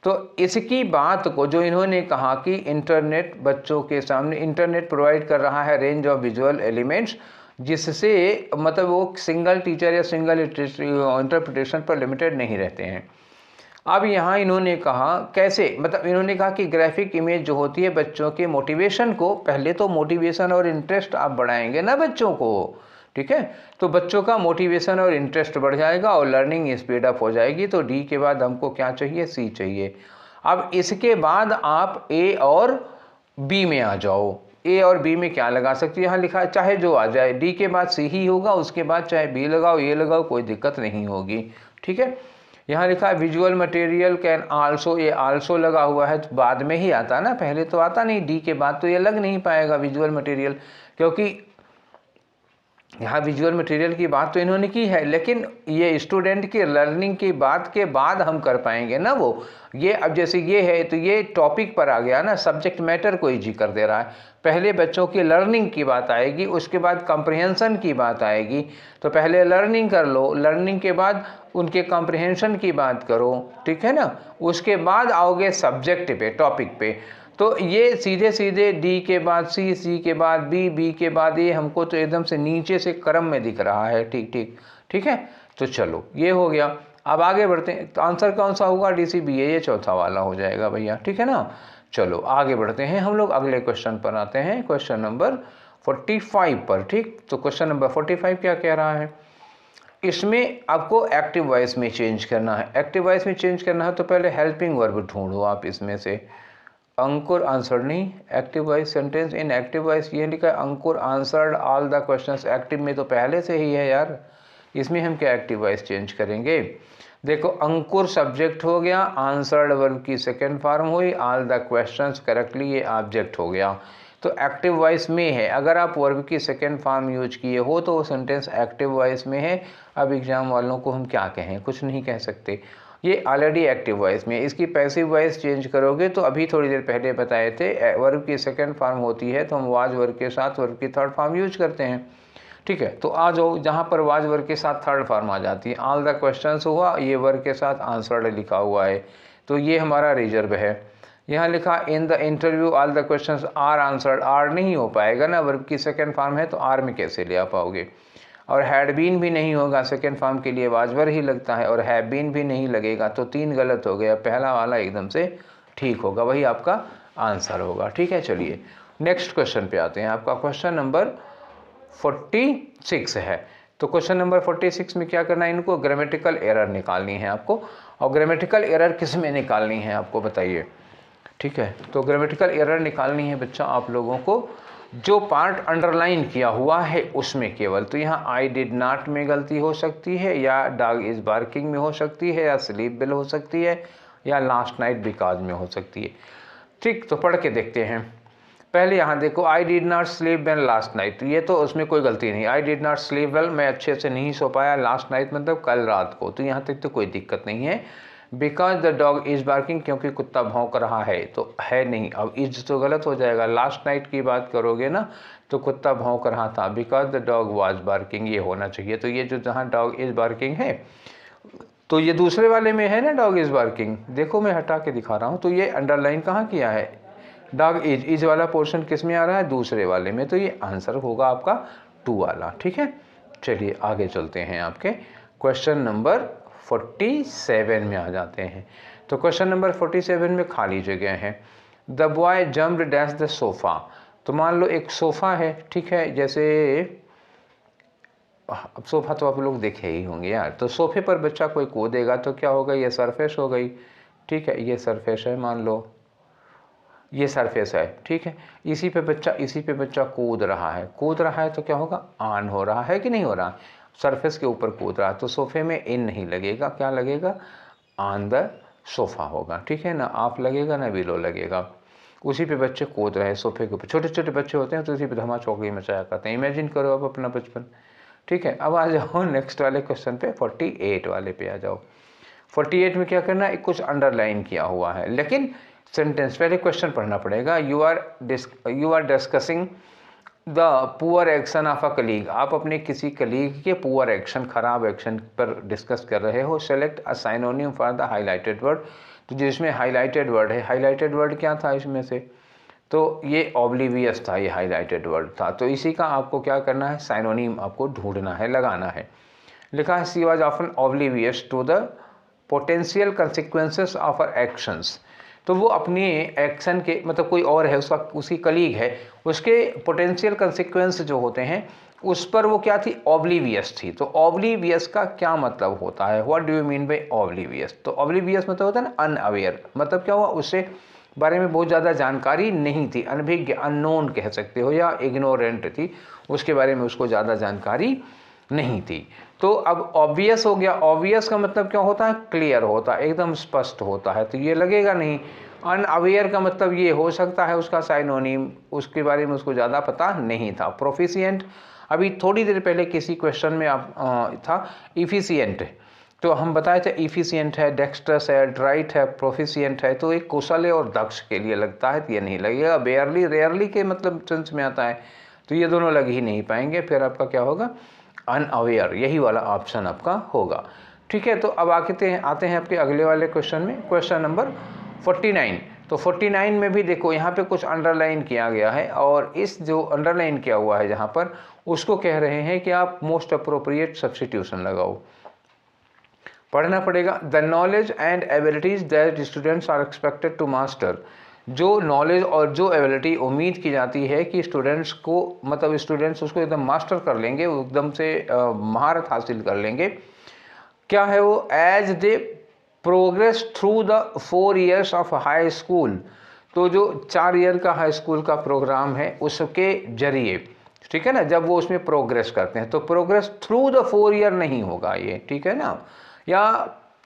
तो इसकी बात को जो इन्होंने कहा कि इंटरनेट बच्चों के सामने, इंटरनेट प्रोवाइड कर रहा है रेंज ऑफ विजुअल एलिमेंट्स, जिससे मतलब वो सिंगल टीचर या सिंगल इंटरप्रिटेशन पर लिमिटेड नहीं रहते हैं। अब यहाँ इन्होंने कहा कैसे, मतलब इन्होंने कहा कि ग्राफिक इमेज जो होती है बच्चों के मोटिवेशन को, पहले तो मोटिवेशन और इंटरेस्ट आप बढ़ाएंगे ना बच्चों को, ठीक है। तो बच्चों का मोटिवेशन और इंटरेस्ट बढ़ जाएगा और लर्निंग स्पीड अप हो जाएगी। तो डी के बाद हमको क्या चाहिए, सी चाहिए। अब इसके बाद आप ए और बी में आ जाओ। ए और बी में क्या लगा सकते हो, यहाँ लिखा है चाहे जो आ जाए, डी के बाद सी ही होगा, उसके बाद चाहे बी लगाओ, ए लगाओ, कोई दिक्कत नहीं होगी, ठीक है। यहाँ लिखा है विजुअल मटेरियल कैन आल्सो, ये आल्सो लगा हुआ है तो बाद में ही आता ना, पहले तो आता नहीं, डी के बाद तो ये लग नहीं पाएगा विजुअल मटेरियल, क्योंकि यहाँ विजुअल मटेरियल की बात तो इन्होंने की है, लेकिन ये स्टूडेंट की लर्निंग की बात के बाद हम कर पाएंगे ना वो। ये अब जैसे ये है तो ये टॉपिक पर आ गया ना, सब्जेक्ट मैटर को ईजी कर दे रहा है। पहले बच्चों की लर्निंग की बात आएगी, उसके बाद कॉम्प्रिहेंशन की बात आएगी। तो पहले लर्निंग कर लो, लर्निंग के बाद उनके कॉम्प्रिहेंशन की बात करो, ठीक है ना। उसके बाद आओगे सब्जेक्ट पे, टॉपिक पे। तो ये सीधे सीधे डी के बाद सी, सी के बाद बी, बी के बाद ये हमको तो एकदम से नीचे से क्रम में दिख रहा है। ठीक ठीक ठीक है। तो चलो ये हो गया। अब आगे बढ़ते हैं। तो आंसर कौन सा होगा? डी सी बी है, ये चौथा वाला हो जाएगा भैया, ठीक है ना। चलो आगे बढ़ते हैं हम लोग, अगले क्वेश्चन पर आते हैं, क्वेश्चन नंबर 45 पर। ठीक, तो क्वेश्चन नंबर 45 क्या कह रहा है? इसमें आपको एक्टिव वॉइस में चेंज करना है। एक्टिव वॉइस में चेंज करना है तो पहले हेल्पिंग वर्ब ढूंढो आप इसमें से। अंकुर आंसर नहीं, active voice sentence in active voice ये लिखा है Ankur answered all the questions. Active में तो पहले से ही है यार, इसमें हम क्या एक्टिव वॉइस चेंज करेंगे? देखो अंकुर सब्जेक्ट हो गया, आंसर्ड वर्ब की सेकेंड फॉर्म हुई, ऑल द क्वेश्चंस करेक्टली ये ऑब्जेक्ट हो गया। तो एक्टिव वॉइस में है। अगर आप वर्ब की सेकेंड फॉर्म यूज किए हो तो वो सेंटेंस एक्टिव वॉइस में है। अब एग्जाम वालों को हम क्या कहें? कुछ नहीं कह सकते, ये ऑलरेडी एक्टिव वॉइस में। इसकी पैसिव वॉइस चेंज करोगे तो अभी थोड़ी देर पहले बताए थे, वर्ब की सेकंड फॉर्म होती है तो हम वाज वर्ब के साथ वर्ब की थर्ड फॉर्म यूज करते हैं। ठीक है, तो आ जाओ जहाँ पर वाज वर्ब के साथ थर्ड फॉर्म आ जाती है। ऑल द क्वेश्चंस हुआ, ये वर्ब के साथ आंसर्ड लिखा हुआ है, तो ये हमारा रिजर्व है। यहाँ लिखा in the interview all the questions are answered, आर नहीं हो पाएगा ना, वर्ब की सेकंड फॉर्म है तो आर में कैसे ले आ पाओगे। और हैड बीन भी नहीं होगा, सेकेंड फॉर्म के लिए वाजवर ही लगता है, और हैव बीन भी नहीं लगेगा, तो 3 गलत हो गया। पहला वाला एकदम से ठीक होगा, वही आपका आंसर होगा। ठीक है, चलिए नेक्स्ट क्वेश्चन पे आते हैं। आपका क्वेश्चन नंबर 46 है। तो क्वेश्चन नंबर 46 में क्या करना है? इनको ग्रामेटिकल एरर निकालनी है आपको। और ग्रामेटिकल एरर किस में निकालनी है आपको बताइए? ठीक है, तो ग्रामेटिकल एरर निकालनी है बच्चा आप लोगों को जो पार्ट अंडरलाइन किया हुआ है उसमें केवल। तो यहाँ आई डिड नॉट में गलती हो सकती है, या डॉग इज बार्किंग में हो सकती है, या स्लीप बेल हो सकती है, या लास्ट नाइट बिकॉज में हो सकती है। ठीक, तो पढ़ के देखते हैं। पहले यहाँ देखो, I did not sleep well last night, ये तो उसमें कोई गलती नहीं। I did not sleep well, मैं अच्छे से नहीं सो पाया लास्ट नाइट मतलब कल रात को, तो यहाँ तक तो कोई दिक्कत नहीं है। Because the dog is barking, क्योंकि कुत्ता भौंक रहा है, तो है नहीं, अब इज तो गलत हो जाएगा। लास्ट नाइट की बात करोगे ना तो कुत्ता भौंक रहा था, because the dog was barking ये होना चाहिए। तो ये जो जहाँ डॉग इज बार्किंग है तो ये दूसरे वाले में है ना डॉग इज बार्किंग, देखो मैं हटा के दिखा रहा हूँ। तो ये अंडरलाइन कहाँ किया है? डॉग इज वाला पोर्शन किस में आ रहा है? दूसरे वाले में, तो ये आंसर होगा आपका 2 वाला। ठीक है, चलिए आगे चलते हैं, आपके क्वेश्चन नंबर 47 में आ जाते हैं। तो क्वेश्चन नंबर 47 में खाली जगह है। The boy jumped dash the sofa. तो मान लो एक सोफ़ा है, ठीक है, जैसे अब सोफ़ा तो आप लोग देखे ही होंगे यार। तो सोफ़े पर बच्चा कोई कूदेगा तो क्या होगा? ये सरफेस हो गई, ठीक है, ये सरफेस है, मान लो ये सरफेस है, ठीक है। इसी पे बच्चा कूद रहा है तो क्या होगा? ऑन हो रहा है कि नहीं हो रहा? सरफेस के ऊपर कूद रहा है, तो सोफे में इन नहीं लगेगा, क्या लगेगा? ऑन द सोफ़ा होगा, ठीक है ना। ऑफ लगेगा ना बिलो लगेगा। उसी पे बच्चे कूद रहे हैं सोफे के ऊपर। छोटे छोटे बच्चे होते हैं तो उसी पे धमा चौकी मचाया करते हैं। इमेजिन करो अब अपना बचपन। ठीक है, अब आ जाओ नेक्स्ट वाले क्वेश्चन पे, 48 वाले पे आ जाओ। 48 में क्या करना है? कुछ अंडरलाइन किया हुआ है, लेकिन सेंटेंस पहले क्वेश्चन पढ़ना पड़ेगा। You are discussing the poor action of a colleague. आप अपने किसी कलीग के पुअर एक्शन, खराब एक्शन पर डिस्कस कर रहे हो। Select a synonym for the highlighted word. तो जिसमें हाईलाइटेड वर्ड है, हाईलाइटेड वर्ड क्या था इसमें से? तो ये ऑब्लिवियस था, ये हाईलाइटेड वर्ड था। तो इसी का आपको क्या करना है? साइनोनिम आपको ढूंढना है, लगाना है। लिखा है she was often oblivious to the potential consequences of our actions. तो वो अपनी एक्शन के, मतलब कोई और है उसका, उसी कलीग है, उसके पोटेंशियल कंसिक्वेंस जो होते हैं उस पर वो क्या थी? ऑब्लिवियस थी। तो ऑब्लिवियस का क्या मतलब होता है? What do you mean by oblivious? तो ऑब्लिवियस मतलब होता है ना अनअवेयर, मतलब क्या हुआ? उससे बारे में बहुत ज़्यादा जानकारी नहीं थी, अनभिज्ञ, अननोन कह सकते हो, या इग्नोरेंट थी, उसके बारे में उसको ज़्यादा जानकारी नहीं थी। तो अब ऑब्वियस हो गया। ऑब्वियस का मतलब क्या होता है? क्लियर होता है, एकदम स्पष्ट होता है, तो ये लगेगा नहीं। अनअवेयर का मतलब ये हो सकता है उसका साइनोनिम, उसके बारे में उसको ज़्यादा पता नहीं था। प्रोफिशिएंट, अभी थोड़ी देर पहले किसी क्वेश्चन में आप था इफिशिएंट, तो हम बताए थे इफिशिएंट है, डेक्स्ट्रस है, ड्राइट है, प्रोफिशिएंट है, तो एक कुशल है और दक्ष के लिए लगता है, तो ये नहीं लगेगा। बेयरली रेयरली के मतलब सेंस में आता है, तो ये दोनों लग ही नहीं पाएंगे, फिर आपका क्या होगा, अनअवेयर, यही वाला ऑप्शन आपका होगा। ठीक है, तो अब आते हैं आपके अगले वाले क्वेश्चन में, क्वेश्चन नंबर 49। तो 49 में भी देखो यहाँ पे कुछ अंडरलाइन किया गया है, और इस जो अंडरलाइन किया हुआ है जहाँ पर, उसको कह रहे हैं कि आप मोस्ट अप्रोप्रिएट सब्स्टिट्यूशन लगाओ। पढ़ना पड़ेगा, the knowledge and abilities that students are expected to master, जो नॉलेज और जो एबिलिटी उम्मीद की जाती है कि स्टूडेंट्स को, मतलब स्टूडेंट्स उसको एकदम मास्टर कर लेंगे, वो एकदम से महारत हासिल कर लेंगे, क्या है वो, as they progress through the 4 years of high school, तो जो 4 ईयर का हाई स्कूल का प्रोग्राम है उसके जरिए, ठीक है ना, जब वो उसमें प्रोग्रेस करते हैं, तो प्रोग्रेस थ्रू द 4 year नहीं होगा ये, ठीक है ना, या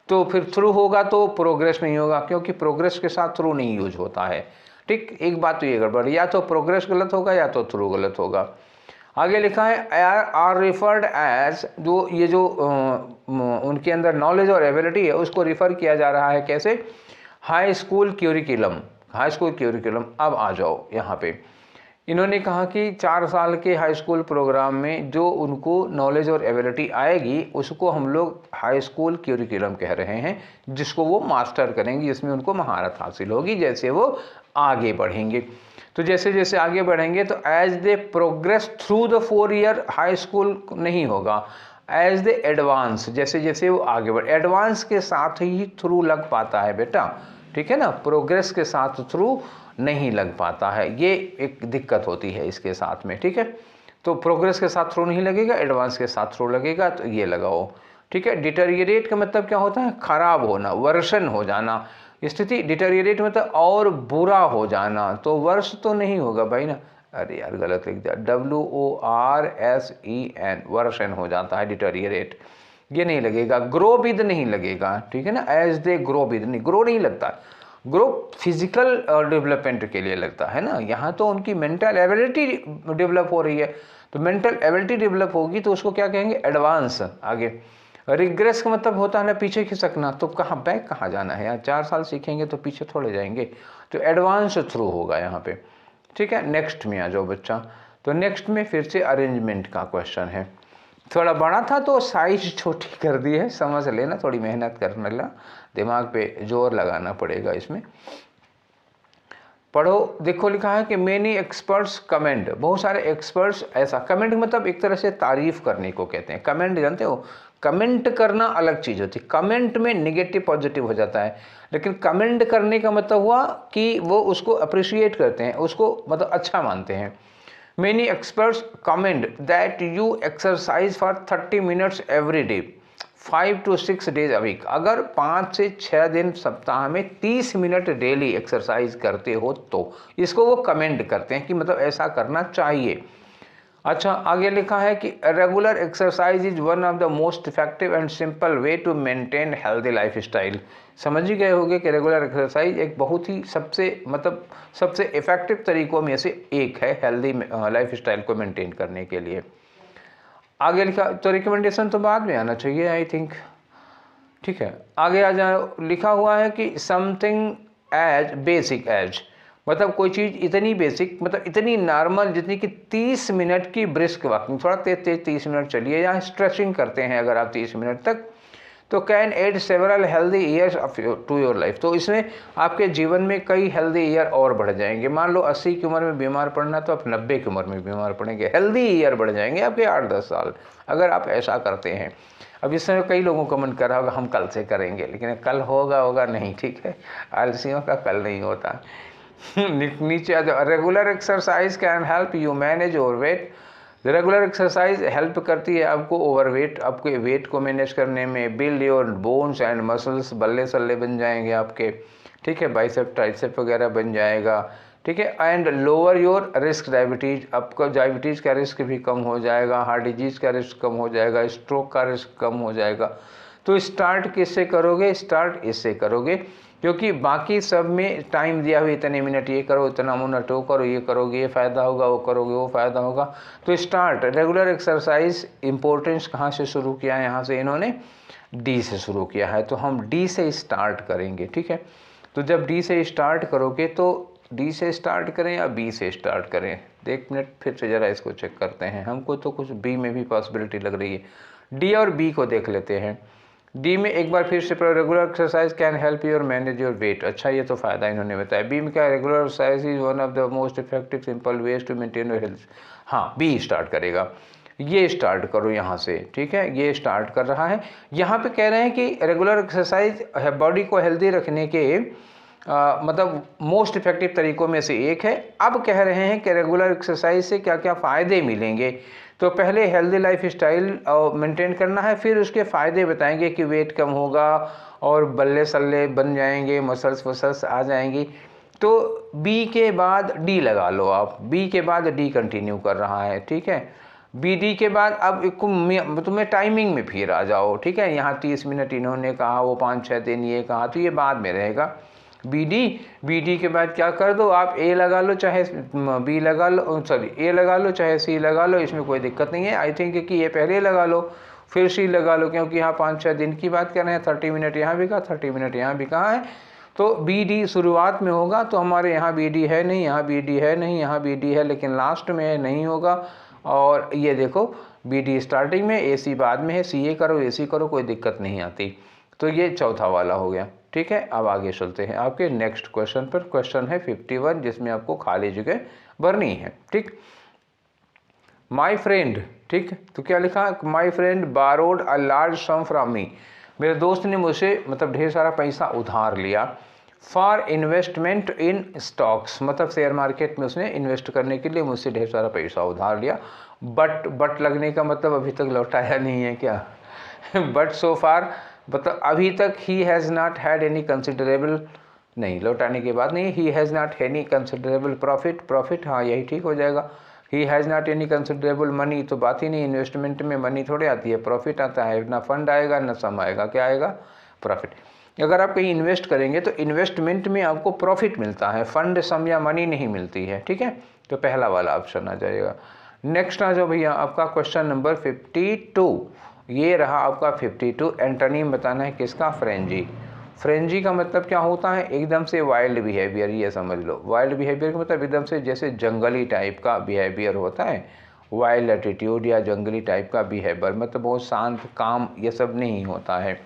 तो फिर थ्रू होगा तो प्रोग्रेस नहीं होगा, क्योंकि प्रोग्रेस के साथ थ्रू नहीं यूज होता है। ठीक, एक बात तो ये गड़बड़, या तो प्रोग्रेस गलत होगा या तो थ्रू गलत होगा। आगे लिखा है आर रिफर्ड एज, जो ये जो उनके अंदर नॉलेज और एबिलिटी है उसको रिफर किया जा रहा है कैसे, high school curriculum, high school curriculum. अब आ जाओ यहाँ पे, इन्होंने कहा कि 4 साल के हाई स्कूल प्रोग्राम में जो उनको नॉलेज और एबिलिटी आएगी उसको हम लोग हाई स्कूल क्यूरिकुलम कह रहे हैं, जिसको वो मास्टर करेंगे, जिसमें उनको महारत हासिल होगी जैसे वो आगे बढ़ेंगे। तो जैसे जैसे आगे बढ़ेंगे तो as they progress through the 4 year high school नहीं होगा, एज दे एडवांस, जैसे जैसे वो आगे बढ़े, एडवांस के साथ ही थ्रू लग पाता है बेटा, ठीक है ना, प्रोग्रेस के साथ थ्रू नहीं लग पाता है, ये एक दिक्कत होती है इसके साथ में। ठीक है, तो प्रोग्रेस के साथ थ्रू नहीं लगेगा, एडवांस के साथ थ्रू लगेगा, तो ये लगाओ। ठीक है, डिटेरियरेट का मतलब क्या होता है, खराब होना, वर्षन हो जाना, स्थिति, डिटेरियरेट मतलब और बुरा हो जाना, तो वर्ष तो नहीं होगा भाई ना, अरे यार गलत लिख दिया, WORSEN, वर्षन हो जाता है डिटेरियरेट, ये नहीं लगेगा। ग्रो विद नहीं लगेगा, ठीक है ना, एज दे ग्रो विद नहीं, ग्रो नहीं लगता, ग्रो फिजिकल डेवलपमेंट के लिए लगता है ना, यहाँ तो उनकी मेंटल एबिलिटी डेवलप हो रही है, तो मेंटल एबिलिटी डेवलप होगी तो उसको क्या कहेंगे, एडवांस। आगे रिग्रेस का मतलब होता है ना पीछे खिसकना, तो कहाँ बैक कहाँ जाना है यार, 4 साल सीखेंगे तो पीछे थोड़े जाएंगे, तो एडवांस थ्रू होगा यहाँ पे। ठीक है, नेक्स्ट में आ जाओ बच्चा, तो नेक्स्ट में फिर से अरेंजमेंट का क्वेश्चन है, थोड़ा बड़ा था तो साइज छोटी कर दी है, समझ लेना, थोड़ी मेहनत करने ला, दिमाग पे जोर लगाना पड़ेगा इसमें। पढ़ो, देखो लिखा है कि मेनी एक्सपर्ट्स कमेंट, बहुत सारे एक्सपर्ट्स ऐसा, कमेंट मतलब एक तरह से तारीफ करने को कहते हैं, कमेंट जानते हो, कमेंट करना अलग चीज़ होती है, कमेंट में नेगेटिव पॉजिटिव हो जाता है, लेकिन कमेंट करने का मतलब हुआ कि वो उसको अप्रिशिएट करते हैं, उसको मतलब अच्छा मानते हैं। Many experts comment that you exercise for 30 minutes every day, 5 to 6 days a week। अगर 5 से 6 दिन सप्ताह में 30 मिनट डेली एक्सरसाइज करते हो तो इसको वो कमेंट करते हैं कि मतलब ऐसा करना चाहिए। अच्छा, आगे लिखा है कि regular exercise is one of the most effective and simple way to maintain healthy life style. समझ ही गए होंगे कि रेगुलर एक्सरसाइज एक बहुत ही सबसे इफेक्टिव तरीकों में से एक है हेल्दी लाइफ स्टाइल को मेंटेन करने के लिए। आगे लिखा, तो रिकमेंडेशन तो बाद में आना चाहिए आई थिंक। ठीक है, आगे आ जाओ, लिखा हुआ है कि समथिंग एज बेसिक एज, मतलब कोई चीज़ इतनी बेसिक, मतलब इतनी नॉर्मल जितनी कि 30 मिनट की ब्रिस्क वॉकिंग, थोड़ा तेज 30 मिनट चलिए, या स्ट्रेचिंग करते हैं अगर आप 30 मिनट तक, तो can add several healthy years to your life, तो इसमें आपके जीवन में कई हेल्दी ईयर और बढ़ जाएंगे। मान लो 80 की उम्र में बीमार पड़ना, तो आप 90 की उम्र में बीमार पड़ेंगे, हेल्दी ईयर बढ़ जाएंगे आपके 8-10 साल अगर आप ऐसा करते हैं। अब इस समय कई लोगों को मन कर रहा होगा हम कल से करेंगे, लेकिन कल होगा नहीं, ठीक है, आलसियों का कल नहीं होता। नीचे आ जाओ, regular exercise can help you manage over weight, regular exercise help करती है आपको ओवरवेट, आपके वेट को मैनेज करने में, build your bones and muscles, बल्ले सल्ले बन जाएंगे आपके, ठीक है, बाइसेप ट्राइसेप वगैरह बन जाएगा, ठीक है, and lower your risk diabetes, आपका डायबिटीज़ का रिस्क भी कम हो जाएगा, हार्ट डिजीज़ का रिस्क कम हो जाएगा, स्ट्रोक का रिस्क कम हो जाएगा। तो स्टार्ट किससे करोगे? स्टार्ट इससे करोगे, क्योंकि बाकी सब में टाइम दिया हुआ इतने मिनट ये करो, इतना मिनट वो करो, ये करोगे ये फ़ायदा होगा, वो करोगे वो फ़ायदा होगा। तो स्टार्ट रेगुलर एक्सरसाइज इम्पोर्टेंस कहाँ से शुरू किया है? यहाँ से इन्होंने डी से शुरू किया है, तो हम डी से स्टार्ट करेंगे, ठीक है। तो जब डी से स्टार्ट करोगे तो डी से स्टार्ट करें या बी से स्टार्ट करें? एक मिनट फिर से ज़रा इसको चेक करते हैं, हमको तो कुछ बी में भी पॉसिबिलिटी लग रही है। डी और बी को देख लेते हैं। डी में एक बार फिर से regular exercise can help your manage your weight. अच्छा, ये तो फ़ायदा इन्होंने बताया। बी में क्या? Regular exercise is one of the most effective simple ways to maintain your health. हाँ, बी स्टार्ट करेगा। ये स्टार्ट करो यहाँ से, ठीक है, ये स्टार्ट कर रहा है। यहाँ पे कह रहे हैं कि रेगुलर एक्सरसाइज बॉडी को हेल्दी रखने के मतलब मोस्ट इफेक्टिव तरीकों में से एक है। अब कह रहे हैं कि रेगुलर एक्सरसाइज से क्या क्या फ़ायदे मिलेंगे। तो पहले हेल्दी लाइफ स्टाइल मेंटेन करना है, फिर उसके फ़ायदे बताएंगे कि वेट कम होगा और बल्ले सल्ले बन जाएंगे, मसल्स वसल्स आ जाएंगी। तो बी के बाद डी लगा लो आप, बी के बाद डी कंटिन्यू कर रहा है, ठीक है। बी डी के बाद अब तुम्हें टाइमिंग में फिर आ जाओ, ठीक है। यहाँ 30 मिनट इन्होंने कहा, वो 5-6 दिन ये कहा, तो ये बाद में रहेगा। बी डी के बाद क्या कर दो आप? ए लगा लो चाहे बी लगा लो, सॉरी ए लगा लो चाहे सी लगा लो, इसमें कोई दिक्कत नहीं है। आई थिंक कि ये पहले लगा लो फिर सी लगा लो, क्योंकि यहाँ 5-6 दिन की बात कर रहे हैं। 30 मिनट यहाँ भी कहा, 30 मिनट यहाँ भी कहा है। तो बी डी शुरुआत में होगा, तो हमारे यहाँ बी डी है नहीं, यहाँ बी डी है नहीं, यहाँ बी डी है लेकिन लास्ट में नहीं होगा। और ये देखो बी डी स्टार्टिंग में, ए सी बाद में है। सी ए करो, ए सी करो, कोई दिक्कत नहीं आती। तो ये चौथा वाला हो गया, ठीक है। अब आगे चलते हैं आपके नेक्स्ट क्वेश्चन पर। क्वेश्चन है 51, जिसमें आपको खाली जगह भरनी है, ठीक। माई फ्रेंड, ठीक, तो क्या लिखा? My friend borrowed a large some from me. मेरे दोस्त ने मुझसे मतलब ढेर सारा पैसा उधार लिया। फॉर इन्वेस्टमेंट इन स्टॉक्स, मतलब शेयर मार्केट में उसने इन्वेस्ट करने के लिए मुझसे ढेर सारा पैसा उधार लिया। बट लगने का मतलब अभी तक लौटाया नहीं है क्या? बट सो फार मतलब अभी तक he has not had any considerable, नहीं, लौटाने के बाद नहीं, he has not any considerable profit, हाँ यही ठीक हो जाएगा। He has not any considerable money, तो बात ही नहीं, इन्वेस्टमेंट में मनी थोड़े आती है, प्रॉफिट आता है। ना फंड आएगा ना सम आएगा, क्या आएगा? प्रॉफिट। अगर आप कहीं इन्वेस्ट करेंगे तो इन्वेस्टमेंट में आपको प्रॉफिट मिलता है, फंड सम या मनी नहीं मिलती है, ठीक है। तो पहला वाला ऑप्शन आ जाएगा। नेक्स्ट आ जाओ भैया, आपका क्वेश्चन नंबर 52, ये रहा आपका 52। एंटोनिम बताना है किसका? फ्रेंजी। फ्रेंजी का मतलब क्या होता है? एकदम से वाइल्ड बिहेवियर, ये समझ लो। वाइल्ड बिहेवियर का मतलब एकदम से जैसे जंगली टाइप का बिहेवियर होता है, वाइल्ड एटीट्यूड या जंगली टाइप का बिहेवियर, मतलब बहुत शांत काम ये सब नहीं होता है।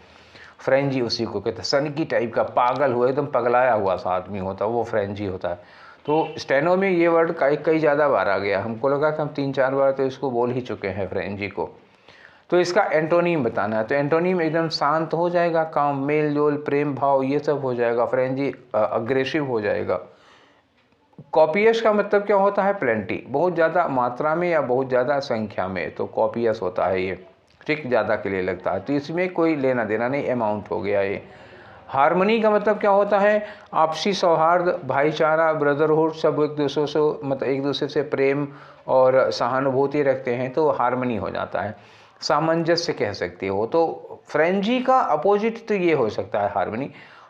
फ्रेंजी उसी को कहते हैं। सनकी टाइप का, पागल हुआ, एकदम पगलाया हुआ सा आदमी होता है, वो फ्रेंजी होता है। तो स्टेनो में ये वर्ड कई ज़्यादा बार आ गया, हमको लगा कि हम 3-4 बार तो इसको बोल ही चुके हैं, फ्रेंजी को। तो इसका एंटोनीम बताना है। तो एंटोनीम एकदम शांत हो जाएगा, काम, मेल जोल, प्रेम भाव, ये सब हो जाएगा। फ्रेंजी अग्रेसिव हो जाएगा। कॉपियस का मतलब क्या होता है? प्लेंटी, बहुत ज़्यादा मात्रा में या बहुत ज़्यादा संख्या में, तो कॉपियस होता है ये, ठीक, ज़्यादा के लिए लगता है। तो इसमें कोई लेना देना नहीं, अमाउंट हो गया ये। हार्मनी का मतलब क्या होता है? आपसी सौहार्द, भाईचारा, ब्रदरहुड, सब एक दूसरे से मतलब एक दूसरे से प्रेम और सहानुभूति रखते हैं, तो हार्मनी हो जाता है। सामंजस्य कह सकते हो। तो फ्रेंजी का अपोजिट तो ये हो सकता है हार्मनी।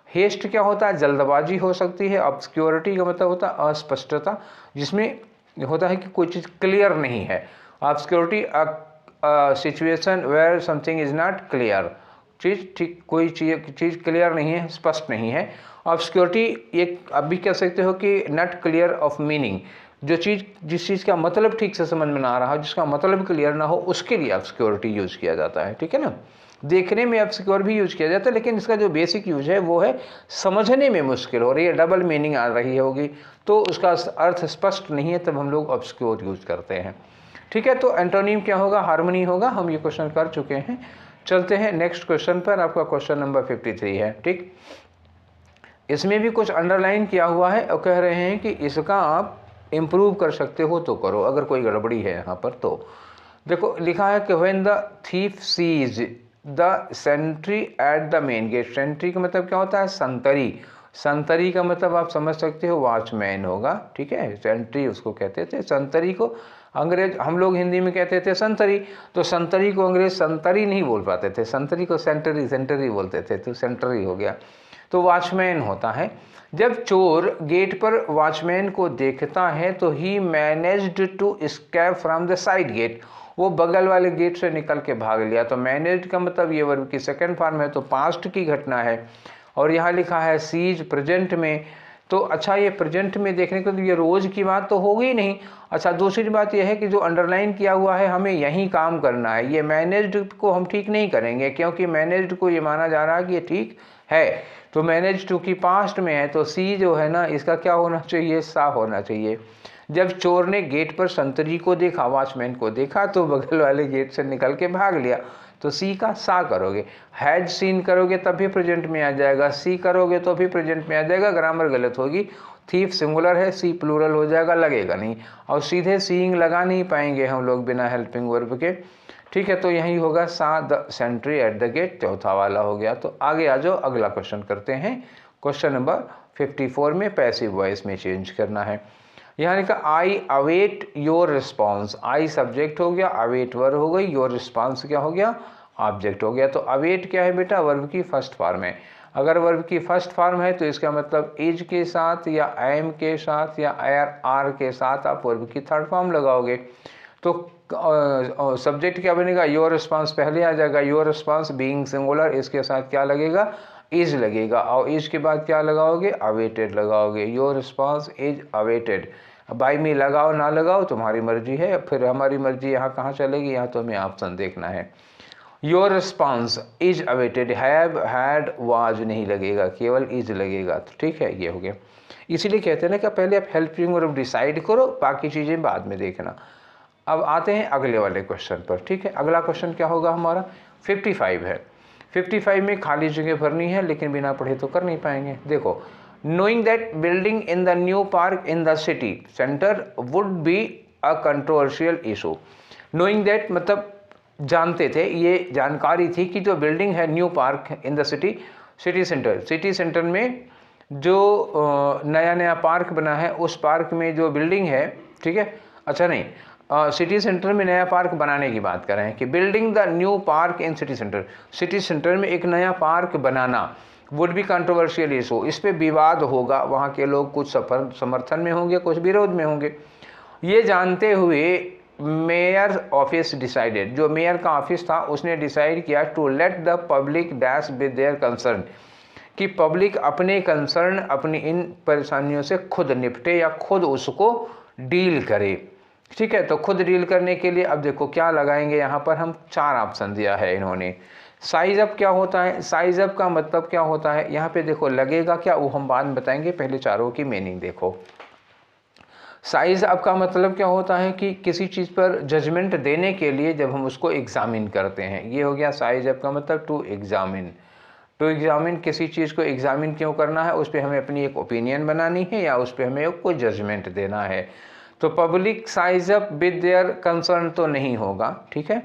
हेस्ट क्या होता है? जल्दबाजी हो सकती है। ऑब्सक्योरिटी का मतलब होता है अस्पष्टता, जिसमें होता है कि कोई चीज़ क्लियर नहीं है। Obscurity situation where something is not clear, चीज़ ठीक, कोई चीज़ क्लियर नहीं है, स्पष्ट नहीं है। ऑब्सक्योरिटी एक आप भी कह सकते हो कि नॉट क्लियर ऑफ मीनिंग, जो चीज़ जिस चीज़ का मतलब ठीक से समझ में ना आ रहा हो, जिसका मतलब क्लियर ना हो, उसके लिए ऑब्सक्योरिटी यूज़ किया जाता है, ठीक है ना। देखने में ऑब्सक्योर भी यूज़ किया जाता है, लेकिन इसका जो बेसिक यूज है वो है समझने में मुश्किल हो रही है, डबल मीनिंग आ रही होगी, तो उसका अर्थ स्पष्ट नहीं है, तब हम लोग ऑब्सक्योर यूज़ करते हैं, ठीक है। तो एंटोनिम क्या होगा? हार्मनी होगा। हम ये क्वेश्चन कर चुके हैं। चलते हैं नेक्स्ट क्वेश्चन पर। आपका क्वेश्चन नंबर 53 है, ठीक। इसमें भी कुछ अंडरलाइन किया हुआ है और कह रहे हैं कि इसका आप इम्प्रूव कर सकते हो तो करो, अगर कोई गड़बड़ी है यहाँ पर तो। देखो लिखा है कि when the thief sees the sentry at the main gate. Sentry का मतलब क्या होता है? संतरी। संतरी का मतलब आप समझ सकते हो वॉचमैन होगा, ठीक है, सेंट्री उसको कहते थे। संतरी को अंग्रेज, हम लोग हिंदी में कहते थे संतरी, तो संतरी को अंग्रेज संतरी नहीं बोल पाते थे, संतरी को सेंटरी बोलते थे, तो सेंटरी हो गया। तो वॉचमैन होता है। जब चोर गेट पर वॉचमैन को देखता है तो ही managed to escape from the side gate, वो बगल वाले गेट से निकल के भाग लिया। तो मैनेज्ड का मतलब ये वर्ब की सेकंड फॉर्म है, तो पास्ट की घटना है। और यहाँ लिखा है सीज प्रेजेंट में, तो अच्छा ये प्रेजेंट में देखने को तो ये रोज़ की बात तो होगी नहीं। अच्छा दूसरी बात यह है कि जो अंडरलाइन किया हुआ है हमें यही काम करना है, ये मैनेज्ड को हम ठीक नहीं करेंगे, क्योंकि मैनेज्ड को ये माना जा रहा है कि ये ठीक है। तो मैनेज टू की पास्ट में है, तो सी जो है ना इसका क्या होना चाहिए, सा होना चाहिए। जब चोर ने गेट पर संतरी को देखा, वॉचमैन को देखा, तो बगल वाले गेट से निकल के भाग लिया, तो सी का सा करोगे। हैज सीन करोगे तब भी प्रेजेंट में आ जाएगा, सी करोगे तो भी प्रेजेंट में आ जाएगा, ग्रामर गलत होगी। थीफ सिंगुलर है, सी प्लूरल हो जाएगा, लगेगा नहीं। और सीधे सीइंग लगा नहीं पाएंगे हम लोग बिना हेल्पिंग वर्ब के, ठीक है। तो यही होगा saw the sentry at the gate, चौथा वाला हो गया। तो आगे आ जाओ, अगला क्वेश्चन करते हैं। क्वेश्चन नंबर 54 में पैसिव वॉइस में चेंज करना है। यहाँ लिखा आई await your response, I subject हो गया, अवेट वर्ब हो गई, योर रिस्पॉन्स क्या हो गया, ऑब्जेक्ट हो गया। तो अवेट क्या है बेटा, वर्ब की फर्स्ट फॉर्म है। अगर वर्ब की फर्स्ट फॉर्म है तो इसका मतलब इज के साथ या एम के साथ या आर के साथ आप वर्ब की थर्ड फॉर्म लगाओगे। तो सब्जेक्ट क्या बनेगा, योर रिस्पॉन्स पहले आ जाएगा, योर रिस्पॉन्स बीइंग सिंगुलर, इसके साथ क्या लगेगा, इज लगेगा। और इज के बाद क्या लगाओगे, अवेटेड लगाओगे, your response is awaited. By me लगाओ ना लगाओ तुम्हारी मर्जी है, फिर हमारी मर्जी यहाँ कहाँ चलेगी, यहाँ तो हमें ऑप्शन देखना है। Your response is awaited, have had was नहीं लगेगा, केवल इज लगेगा। तो ठीक है, ये हो गया। इसीलिए कहते हैं ना कि पहले आप हेल्पिंग वर्ब डिसाइड करो, बाकी चीज़ें बाद में देखना। अब आते हैं अगले वाले क्वेश्चन पर, ठीक है। अगला क्वेश्चन क्या होगा हमारा, 55 है। 55 में खाली जगह भरनी है, लेकिन बिना पढ़े तो कर नहीं पाएंगे। देखो, knowing that building in the new park in the city centre would be a controversial issue. Knowing that मतलब जानते थे, ये जानकारी थी कि जो बिल्डिंग है new park in the city, city centre में जो नया नया पार्क बना है, उस पार्क में जो बिल्डिंग है, ठीक है। अच्छा नहीं, सिटी सेंटर में नया पार्क बनाने की बात कर रहे हैं कि building the new park in city centre में एक नया park banana would be controversial issue, इस पे विवाद होगा, वहाँ के लोग कुछ समर्थन में होंगे, कुछ विरोध में होंगे। ये जानते हुए मेयर ऑफिस डिसाइडेड, जो मेयर का ऑफिस था उसने डिसाइड किया to let the public dash with their concern, कि पब्लिक अपने कंसर्न, अपनी इन परेशानियों से खुद निपटे या खुद उसको डील करे, ठीक है। तो खुद डील करने के लिए अब देखो क्या लगाएंगे, यहाँ पर हम 4 ऑप्शन दिया है इन्होंने। साइज अप क्या होता है, साइज अप का मतलब क्या होता है, यहाँ पे देखो लगेगा क्या वो हम बाद में बताएंगे, पहले चारों की मीनिंग देखो। साइज अप का मतलब क्या होता है कि किसी चीज़ पर जजमेंट देने के लिए जब हम उसको एग्जामिन करते हैं, ये हो गया साइज अप का मतलब, टू एग्जामिन। टू एग्जामिन, किसी चीज़ को एग्जामिन क्यों करना है, उस पर हमें अपनी एक ओपिनियन बनानी है या उस पर हमें कोई जजमेंट देना है। तो public size up with their concern तो नहीं होगा, ठीक है।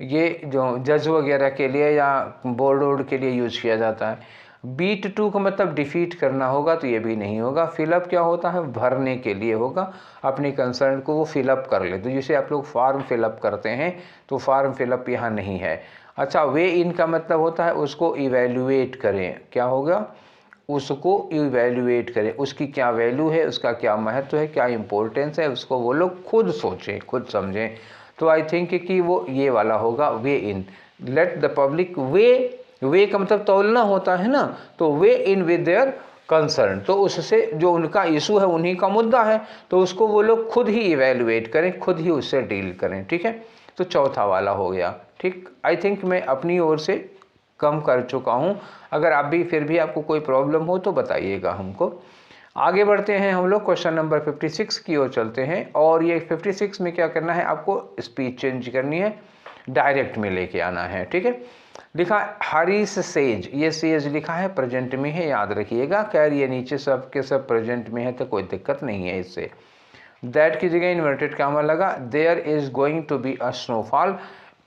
ये जो जज वगैरह के लिए या बोर्ड वोर्ड के लिए यूज किया जाता है। बीट टू का मतलब डिफीट करना होगा, तो ये भी नहीं होगा। फिलअप क्या होता है, भरने के लिए होगा, अपने कंसर्न को वो फिलअप कर ले। तो जैसे आप लोग फॉर्म फिलअप करते हैं, तो फॉर्म फिलअप यहाँ नहीं है। अच्छा, वे इन का मतलब होता है उसको इवेल्युएट करें, क्या होगा, उसको इवेल्युएट करें, उसकी क्या वैल्यू है, उसका क्या महत्व है, क्या इंपॉर्टेंस है, उसको वो लोग खुद सोचें, खुद समझें। तो आई थिंक कि वो ये वाला होगा, वे इन, लेट द पब्लिक वे का मतलब तौलना होता है ना, तो वे इन विद देयर कंसर्न, तो उससे जो उनका इशू है, उन्हीं का मुद्दा है, तो उसको वो लोग खुद ही इवेल्युएट करें, खुद ही उससे डील करें, ठीक है। तो चौथा वाला हो गया, ठीक। आई थिंक मैं अपनी ओर से कम कर चुका हूँ, अगर आप भी फिर भी आपको कोई प्रॉब्लम हो तो बताइएगा हमको। आगे बढ़ते हैं हम लोग, क्वेश्चन नंबर 56 की ओर चलते हैं। और ये 56 में क्या करना है, आपको स्पीच चेंज करनी है, डायरेक्ट में लेके आना है, ठीक है। लिखा हरीश सेज, ये सेज लिखा है, प्रेजेंट में है, याद रखिएगा। खैर ये नीचे सब के सब प्रेजेंट में है, तो कोई दिक्कत नहीं है इससे। दैट की जगह इन्वर्टेड कामा लगा। There is going to be a snowfall,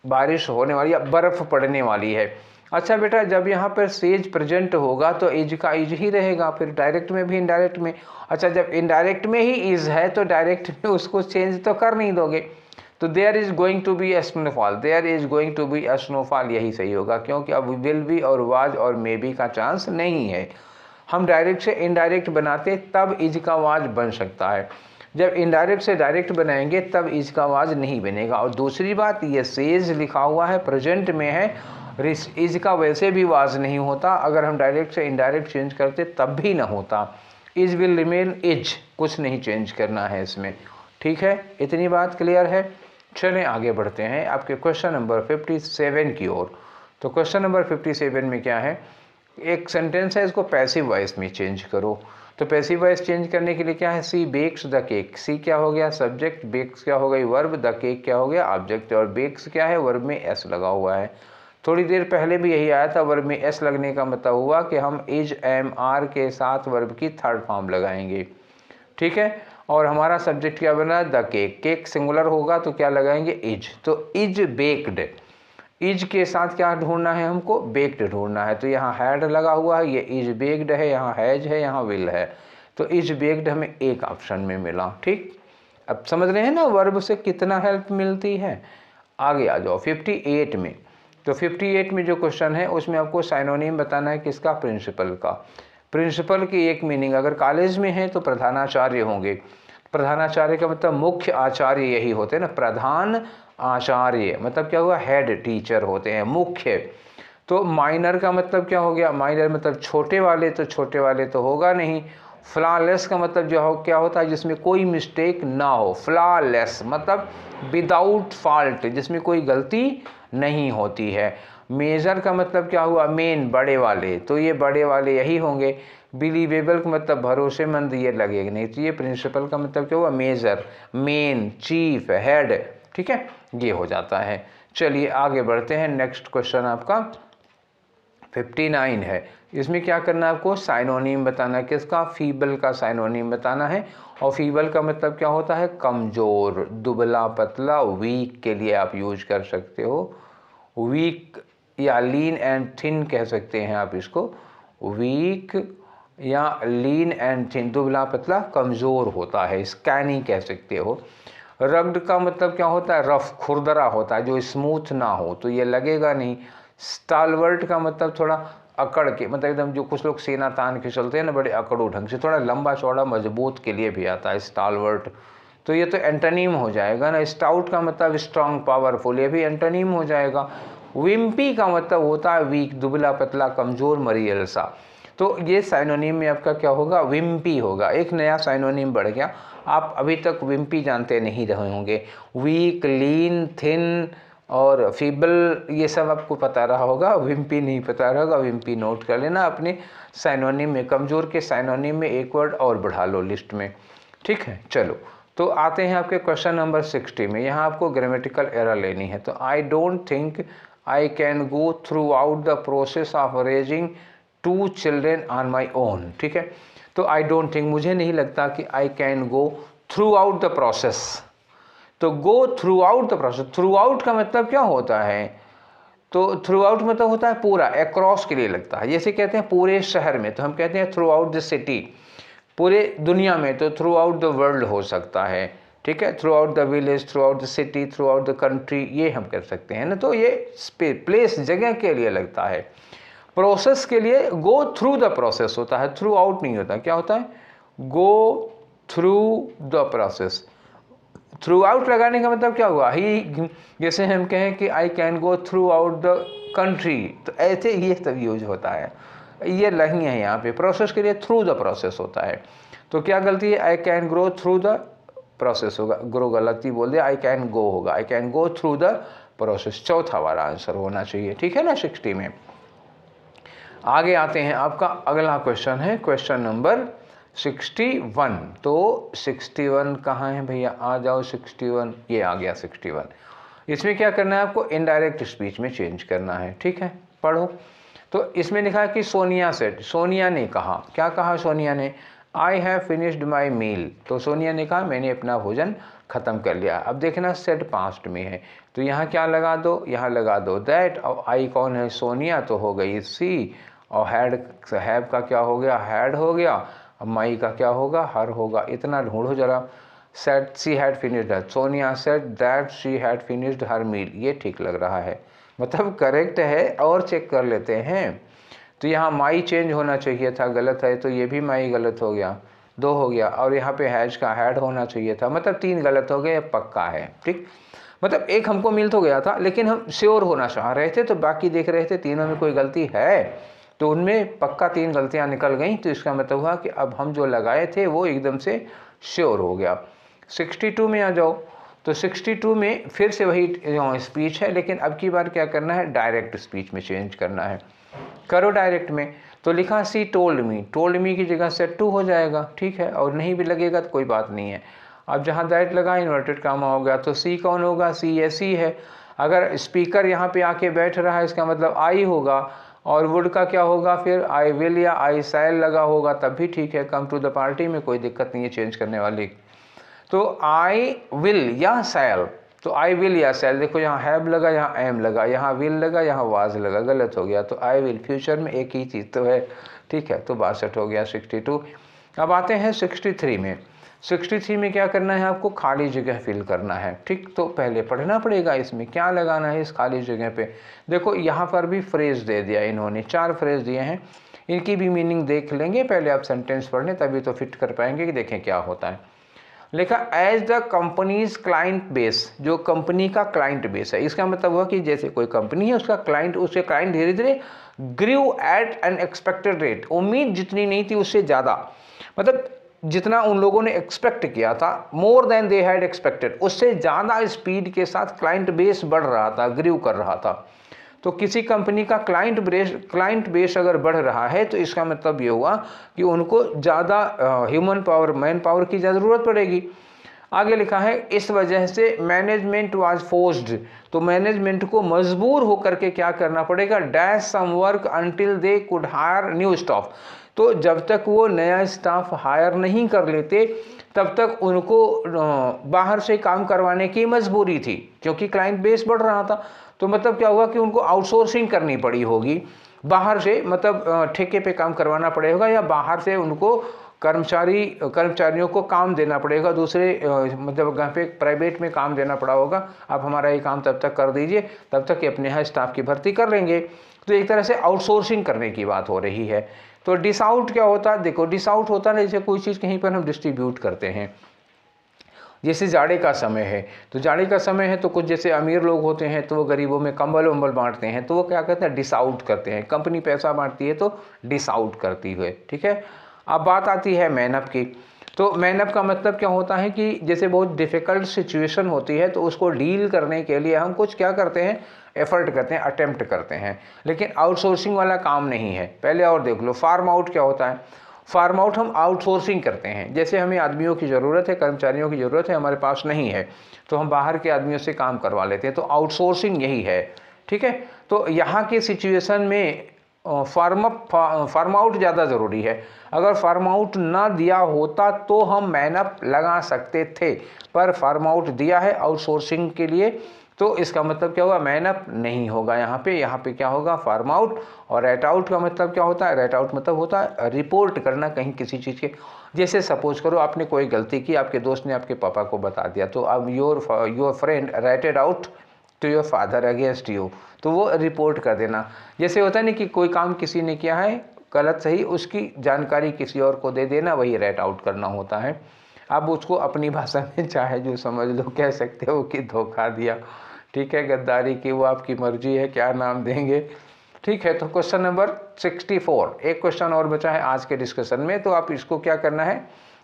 बारिश होने वाली या बर्फ़ पड़ने वाली है। अच्छा बेटा, जब यहाँ पर सेज प्रेजेंट होगा तो इज का इज ही रहेगा, फिर डायरेक्ट में भी इनडायरेक्ट में। अच्छा, जब इनडायरेक्ट में ही इज है तो डायरेक्ट में उसको चेंज तो कर नहीं दोगे। तो there is going to be snowfall, there is going to be snowfall, यही सही होगा, क्योंकि अब विल बी और वाज और मे बी का चांस नहीं है। हम डायरेक्ट से इनडायरेक्ट बनाते तब इज का वाज बन सकता है, जब इनडायरेक्ट से डायरेक्ट बनाएंगे तब इज का वाज नहीं बनेगा। और दूसरी बात, ये सेज लिखा हुआ है, प्रेजेंट में है, इज का वैसे भी वाज नहीं होता, अगर हम डायरेक्ट से इनडायरेक्ट चेंज करते तब भी ना होता। इज विल रिमेन इज, कुछ नहीं चेंज करना है इसमें। ठीक है, इतनी बात क्लियर है। चलें आगे बढ़ते हैं आपके क्वेश्चन नंबर 57 की ओर। तो क्वेश्चन नंबर 57 में क्या है, एक सेंटेंस है, इसको पैसिव वॉइस में चेंज करो। तो पैसिव वॉइस चेंज करने के लिए क्या है, सी बेक्स द केक, सी क्या हो गया सब्जेक्ट, बेक्स क्या हो गई वर्ब, द केक क्या हो गया ऑब्जेक्ट, और बेक्स क्या है, वर्ब में एस लगा हुआ है। थोड़ी देर पहले भी यही आया था, वर्ब में एस लगने का मतलब हुआ कि हम इज एम आर के साथ वर्ब की थर्ड फॉर्म लगाएंगे। ठीक है, और हमारा सब्जेक्ट क्या बना, द केक, केक सिंगुलर होगा तो क्या लगाएंगे, इज। तो इज बेक्ड, इज के साथ क्या ढूंढना है हमको, बेक्ड ढूंढना है। तो यहाँ हैड लगा हुआ है, ये इज बेक्ड है, यहाँ हैज है, यहाँ विल है, तो इज बेक्ड हमें एक ऑप्शन में मिला। ठीक, अब समझ रहे हैं ना वर्ब से कितना हेल्प मिलती है। आगे आ जाओ 58 में। तो 58 में जो क्वेश्चन है उसमें आपको साइनोनिम बताना है, किसका, प्रिंसिपल का। प्रिंसिपल की एक मीनिंग, अगर कॉलेज में है तो प्रधानाचार्य होंगे। प्रधानाचार्य का मतलब मुख्य आचार्य यही होते हैं ना, प्रधान आचार्य मतलब क्या हुआ, हेड टीचर होते हैं, मुख्य। तो माइनर का मतलब क्या हो गया, माइनर मतलब छोटे वाले, तो छोटे वाले तो होगा नहीं। फ्लॉलेस का मतलब जो हो क्या होता है, जिसमें कोई मिस्टेक ना हो, फ्लॉलेस मतलब विदाउट फॉल्ट, जिसमें कोई गलती नहीं होती है। मेजर का मतलब क्या हुआ, मेन, बड़े वाले, तो ये बड़े वाले यही होंगे। बिलीवेबल का मतलब भरोसेमंद, ये लगेगा नहीं। तो ये प्रिंसिपल का मतलब क्या हुआ, मेजर, मेन, चीफ, हेड। ठीक है, ये हो जाता है। चलिए आगे बढ़ते हैं। नेक्स्ट क्वेश्चन आपका 59 है। इसमें क्या करना है आपको, साइनोनिम बताना है, किसका, फीबल का साइनोनिम बताना है। और फीबल का मतलब क्या होता है, कमज़ोर, दुबला पतला, वीक के लिए आप यूज कर सकते हो, वीक या लीन एंड थिन कह सकते हैं आप इसको, वीक या लीन एंड थिन, दुबला पतला कमज़ोर होता है, स्कैनी कह सकते हो। रग्ड का मतलब क्या होता है, रफ, खुरदरा होता है, जो स्मूथ ना हो, तो ये लगेगा नहीं। स्टालवर्ट का मतलब थोड़ा अकड़ के, मतलब एकदम, जो कुछ लोग सेना तान के चलते हैं ना बड़े अकड़ू ढंग से, थोड़ा लंबा चौड़ा मजबूत के लिए भी आता है स्टालवर्ट। तो ये तो एंटोनिम हो जाएगा ना। स्टाउट का मतलब स्ट्रांग, पावरफुल, ये भी एंटोनिम हो जाएगा। विम्पी का मतलब होता है वीक, दुबला पतला कमज़ोर मरियल सा। तो ये साइनोनिम में आपका क्या होगा, विम्पी होगा। एक नया साइनोनिम बढ़ गया, आप अभी तक विम्पी जानते नहीं रहे होंगे। वीक, लीन, थिन और फीबल, ये सब आपको पता रहा होगा, विम्पी नहीं पता रहा होगा। विम्पी नोट कर लेना अपने साइनोनिम में, कमज़ोर के साइनोनिम में एक वर्ड और बढ़ा लो लिस्ट में। ठीक है, चलो तो आते हैं आपके क्वेश्चन नंबर 60 में। यहाँ आपको ग्रामेटिकल एरर लेनी है। तो I don't think I can go throughout the process of raising 2 children on my own. ठीक है, तो आई डोंट थिंक, मुझे नहीं लगता कि I can go throughout the process. तो go throughout the process, throughout का मतलब क्या होता है, तो थ्रू आउट मतलब होता है पूरा, अक्रॉस के लिए लगता है। जैसे कहते हैं पूरे शहर में, तो हम कहते हैं थ्रू आउट द सिटी, पूरे दुनिया में, तो थ्रू आउट द वर्ल्ड हो सकता है। ठीक है, through out the village, through out the city, through out the country, ये हम कर सकते हैं ना। तो ये प्लेस, जगह के लिए लगता है। प्रोसेस के लिए गो थ्रू द प्रोसेस होता है, थ्रू आउट नहीं होता। क्या होता है, go through the process. Through out लगाने का मतलब क्या हुआ, ही, जैसे हम कहें कि I can go throughout the country, तो ऐसे ये सब यूज होता है। ये नहीं है यहाँ पे, प्रोसेस के लिए थ्रू द प्रोसेस होता है। तो क्या गलती है, I can grow through the process होगा, ग्रो गलती बोल दिया, आई कैन गो होगा, आई can go through the process, चौथा वाला आंसर होना चाहिए। ठीक है ना, 60 में। आगे आते हैं, आपका अगला क्वेश्चन है क्वेश्चन नंबर 61। तो 61 कहाँ है भैया, आ जाओ 61, ये आ गया 61। इसमें क्या करना है आपको, इनडायरेक्ट स्पीच में चेंज करना है। ठीक है, पढ़ो। तो इसमें लिखा है कि सोनिया सेड, सोनिया ने कहा, क्या कहा सोनिया ने, आई हैव फिनिश्ड माई मील, तो सोनिया ने कहा मैंने अपना भोजन ख़त्म कर लिया। अब देखना सेड पास्ट में है, तो यहाँ क्या लगा दो, यहाँ लगा दो दैट, और आई कौन है, सोनिया, तो हो गई सी, और हैव का क्या हो गया, हैड हो गया, अब माई का क्या होगा, हर होगा। इतना ढूंढो जरा। Said she had finished, Sonia said that she had finished her meal, ये ठीक लग रहा है, मतलब करेक्ट है, और चेक कर लेते हैं। तो यहाँ माई चेंज होना चाहिए था, गलत है, तो ये भी माई गलत हो गया, 2 हो गया। और यहाँ पे हैज का हैड होना चाहिए था, मतलब 3 गलत हो गए, पक्का है, ठीक। मतलब एक हमको मिल तो गया था, लेकिन हम श्योर होना चाह रहे थे, तो बाकी देख रहे थे तीनों में कोई गलती है, तो उनमें पक्का 3 गलतियाँ निकल गई। तो इसका मतलब हुआ कि अब हम जो लगाए थे वो एकदम से श्योर हो गया। 62 में आ जाओ, तो 62 में फिर से वही स्पीच है, लेकिन अब की बार क्या करना है, डायरेक्ट स्पीच में चेंज करना है। करो डायरेक्ट में, तो लिखा सी टोल्ड मी की जगह सेड टू हो जाएगा, ठीक है, और नहीं भी लगेगा तो कोई बात नहीं है। अब जहाँ दैट लगा इन्वर्टेड कामा हो गया, तो सी कौन होगा, सी ए सी है। अगर स्पीकर यहाँ पे आके बैठ रहा है, इसका मतलब आई होगा, और वुड का क्या होगा फिर, आई विल या आई सैल लगा होगा, तब भी ठीक है, कम टू द पार्टी में कोई दिक्कत नहीं है चेंज करने वाली। तो आई विल या सैल, तो आई विल या सैल, देखो यहाँ हैव लगा, यहाँ एम लगा, यहाँ विल लगा, यहाँ वाज लगा, गलत हो गया। तो आई विल फ्यूचर में एक ही चीज़ तो है, ठीक है। तो 62 हो गया 62। अब आते हैं 63 में। 63 में क्या करना है, आपको खाली जगह फिल करना है, ठीक। तो पहले पढ़ना पड़ेगा इसमें क्या लगाना है इस खाली जगह पे। देखो यहाँ पर भी फ्रेज दे दिया इन्होंने, 4 फ्रेज दिए हैं, इनकी भी मीनिंग देख लेंगे, पहले आप सेंटेंस पढ़ लें तभी तो फिट कर पाएंगे कि देखें क्या होता है। लिखा as the company's client base, जो कंपनी का क्लाइंट बेस है, इसका मतलब हुआ कि जैसे कोई कंपनी है, उसका क्लाइंट धीरे धीरे ग्रू एट एन एक्सपेक्टेड रेट, उम्मीद जितनी नहीं थी उससे ज़्यादा, मतलब जितना उन लोगों ने एक्सपेक्ट किया था, more than they had expected, उससे ज़्यादा स्पीड के साथ क्लाइंट बेस बढ़ रहा था, ग्रू कर रहा था। तो किसी कंपनी का क्लाइंट बेस अगर बढ़ रहा है, तो इसका मतलब ये हुआ कि उनको ज़्यादा ह्यूमन पावर, मैन पावर की ज़रूरत पड़ेगी। आगे लिखा है इस वजह से मैनेजमेंट वाज फोर्स्ड, तो मैनेजमेंट को मजबूर होकर के क्या करना पड़ेगा, dash some work until they could hire new staff, तो जब तक वो नया स्टाफ हायर नहीं कर लेते तब तक उनको बाहर से काम करवाने की मजबूरी थी, क्योंकि क्लाइंट बेस बढ़ रहा था। तो मतलब क्या हुआ कि उनको आउटसोर्सिंग करनी पड़ी होगी बाहर से, मतलब ठेके पे काम करवाना पड़ेगा, या बाहर से उनको कर्मचारियों को काम देना पड़ेगा, दूसरे मतलब घर पे प्राइवेट में काम देना पड़ा होगा, आप हमारा ये काम तब तक कर दीजिए, तब तक ये अपने यहाँ स्टाफ की भर्ती कर लेंगे। तो एक तरह से आउटसोर्सिंग करने की बात हो रही है। तो डिस आउट क्या होता है, देखो डिस आउट होता है जैसे कोई चीज़ कहीं पर हम डिस्ट्रीब्यूट करते हैं, जैसे जाड़े का समय है, तो जाड़े का समय है तो कुछ जैसे अमीर लोग होते हैं तो वो गरीबों में कंबल वम्बल बांटते हैं, तो वो क्या कहते हैं, डिस आउट करते हैं। कंपनी पैसा बांटती है तो डिस आउट करती है, ठीक है। अब बात आती है मैनअप की, तो मैनअप का मतलब क्या होता है कि जैसे बहुत डिफ़िकल्ट सिचुएशन होती है तो उसको डील करने के लिए हम कुछ क्या करते हैं, एफर्ट करते हैं, अटेम्प्ट करते हैं, लेकिन आउटसोर्सिंग वाला काम नहीं है। पहले और देख लो, फार्म आउट क्या होता है, फार्म आउट हम आउटसोर्सिंग करते हैं, जैसे हमें आदमियों की ज़रूरत है, कर्मचारियों की ज़रूरत है, हमारे पास नहीं है तो हम बाहर के आदमियों से काम करवा लेते हैं, तो आउटसोर्सिंग यही है, ठीक है। तो यहाँ के सिचुएशन में फार्म आउट ज़्यादा ज़रूरी है। अगर फार्म आउट ना दिया होता तो हम मैनअप लगा सकते थे, पर फार्म आउट दिया है आउटसोर्सिंग के लिए, तो इसका मतलब क्या हुआ, मैनअप नहीं होगा यहाँ पे क्या होगा, फार्म आउट। और रेट आउट का मतलब क्या होता है, रेट आउट मतलब होता है रिपोर्ट करना कहीं किसी चीज़ के, जैसे सपोज करो आपने कोई गलती की, आपके दोस्त ने आपके पापा को बता दिया, तो अब your friend ratted out to your father against you, तो वो रिपोर्ट कर देना। जैसे होता है ना कि कोई काम किसी ने किया है गलत सही, उसकी जानकारी किसी और को दे देना, वही रेट आउट करना होता है। अब उसको अपनी भाषा में चाहे जो समझ लो, कह सकते हो कि धोखा दिया, ठीक है, गद्दारी की, वो आपकी मर्जी है क्या नाम देंगे, ठीक है। तो क्वेश्चन नंबर 64, एक क्वेश्चन और बचा है आज के डिस्कशन में, तो आप इसको क्या करना है,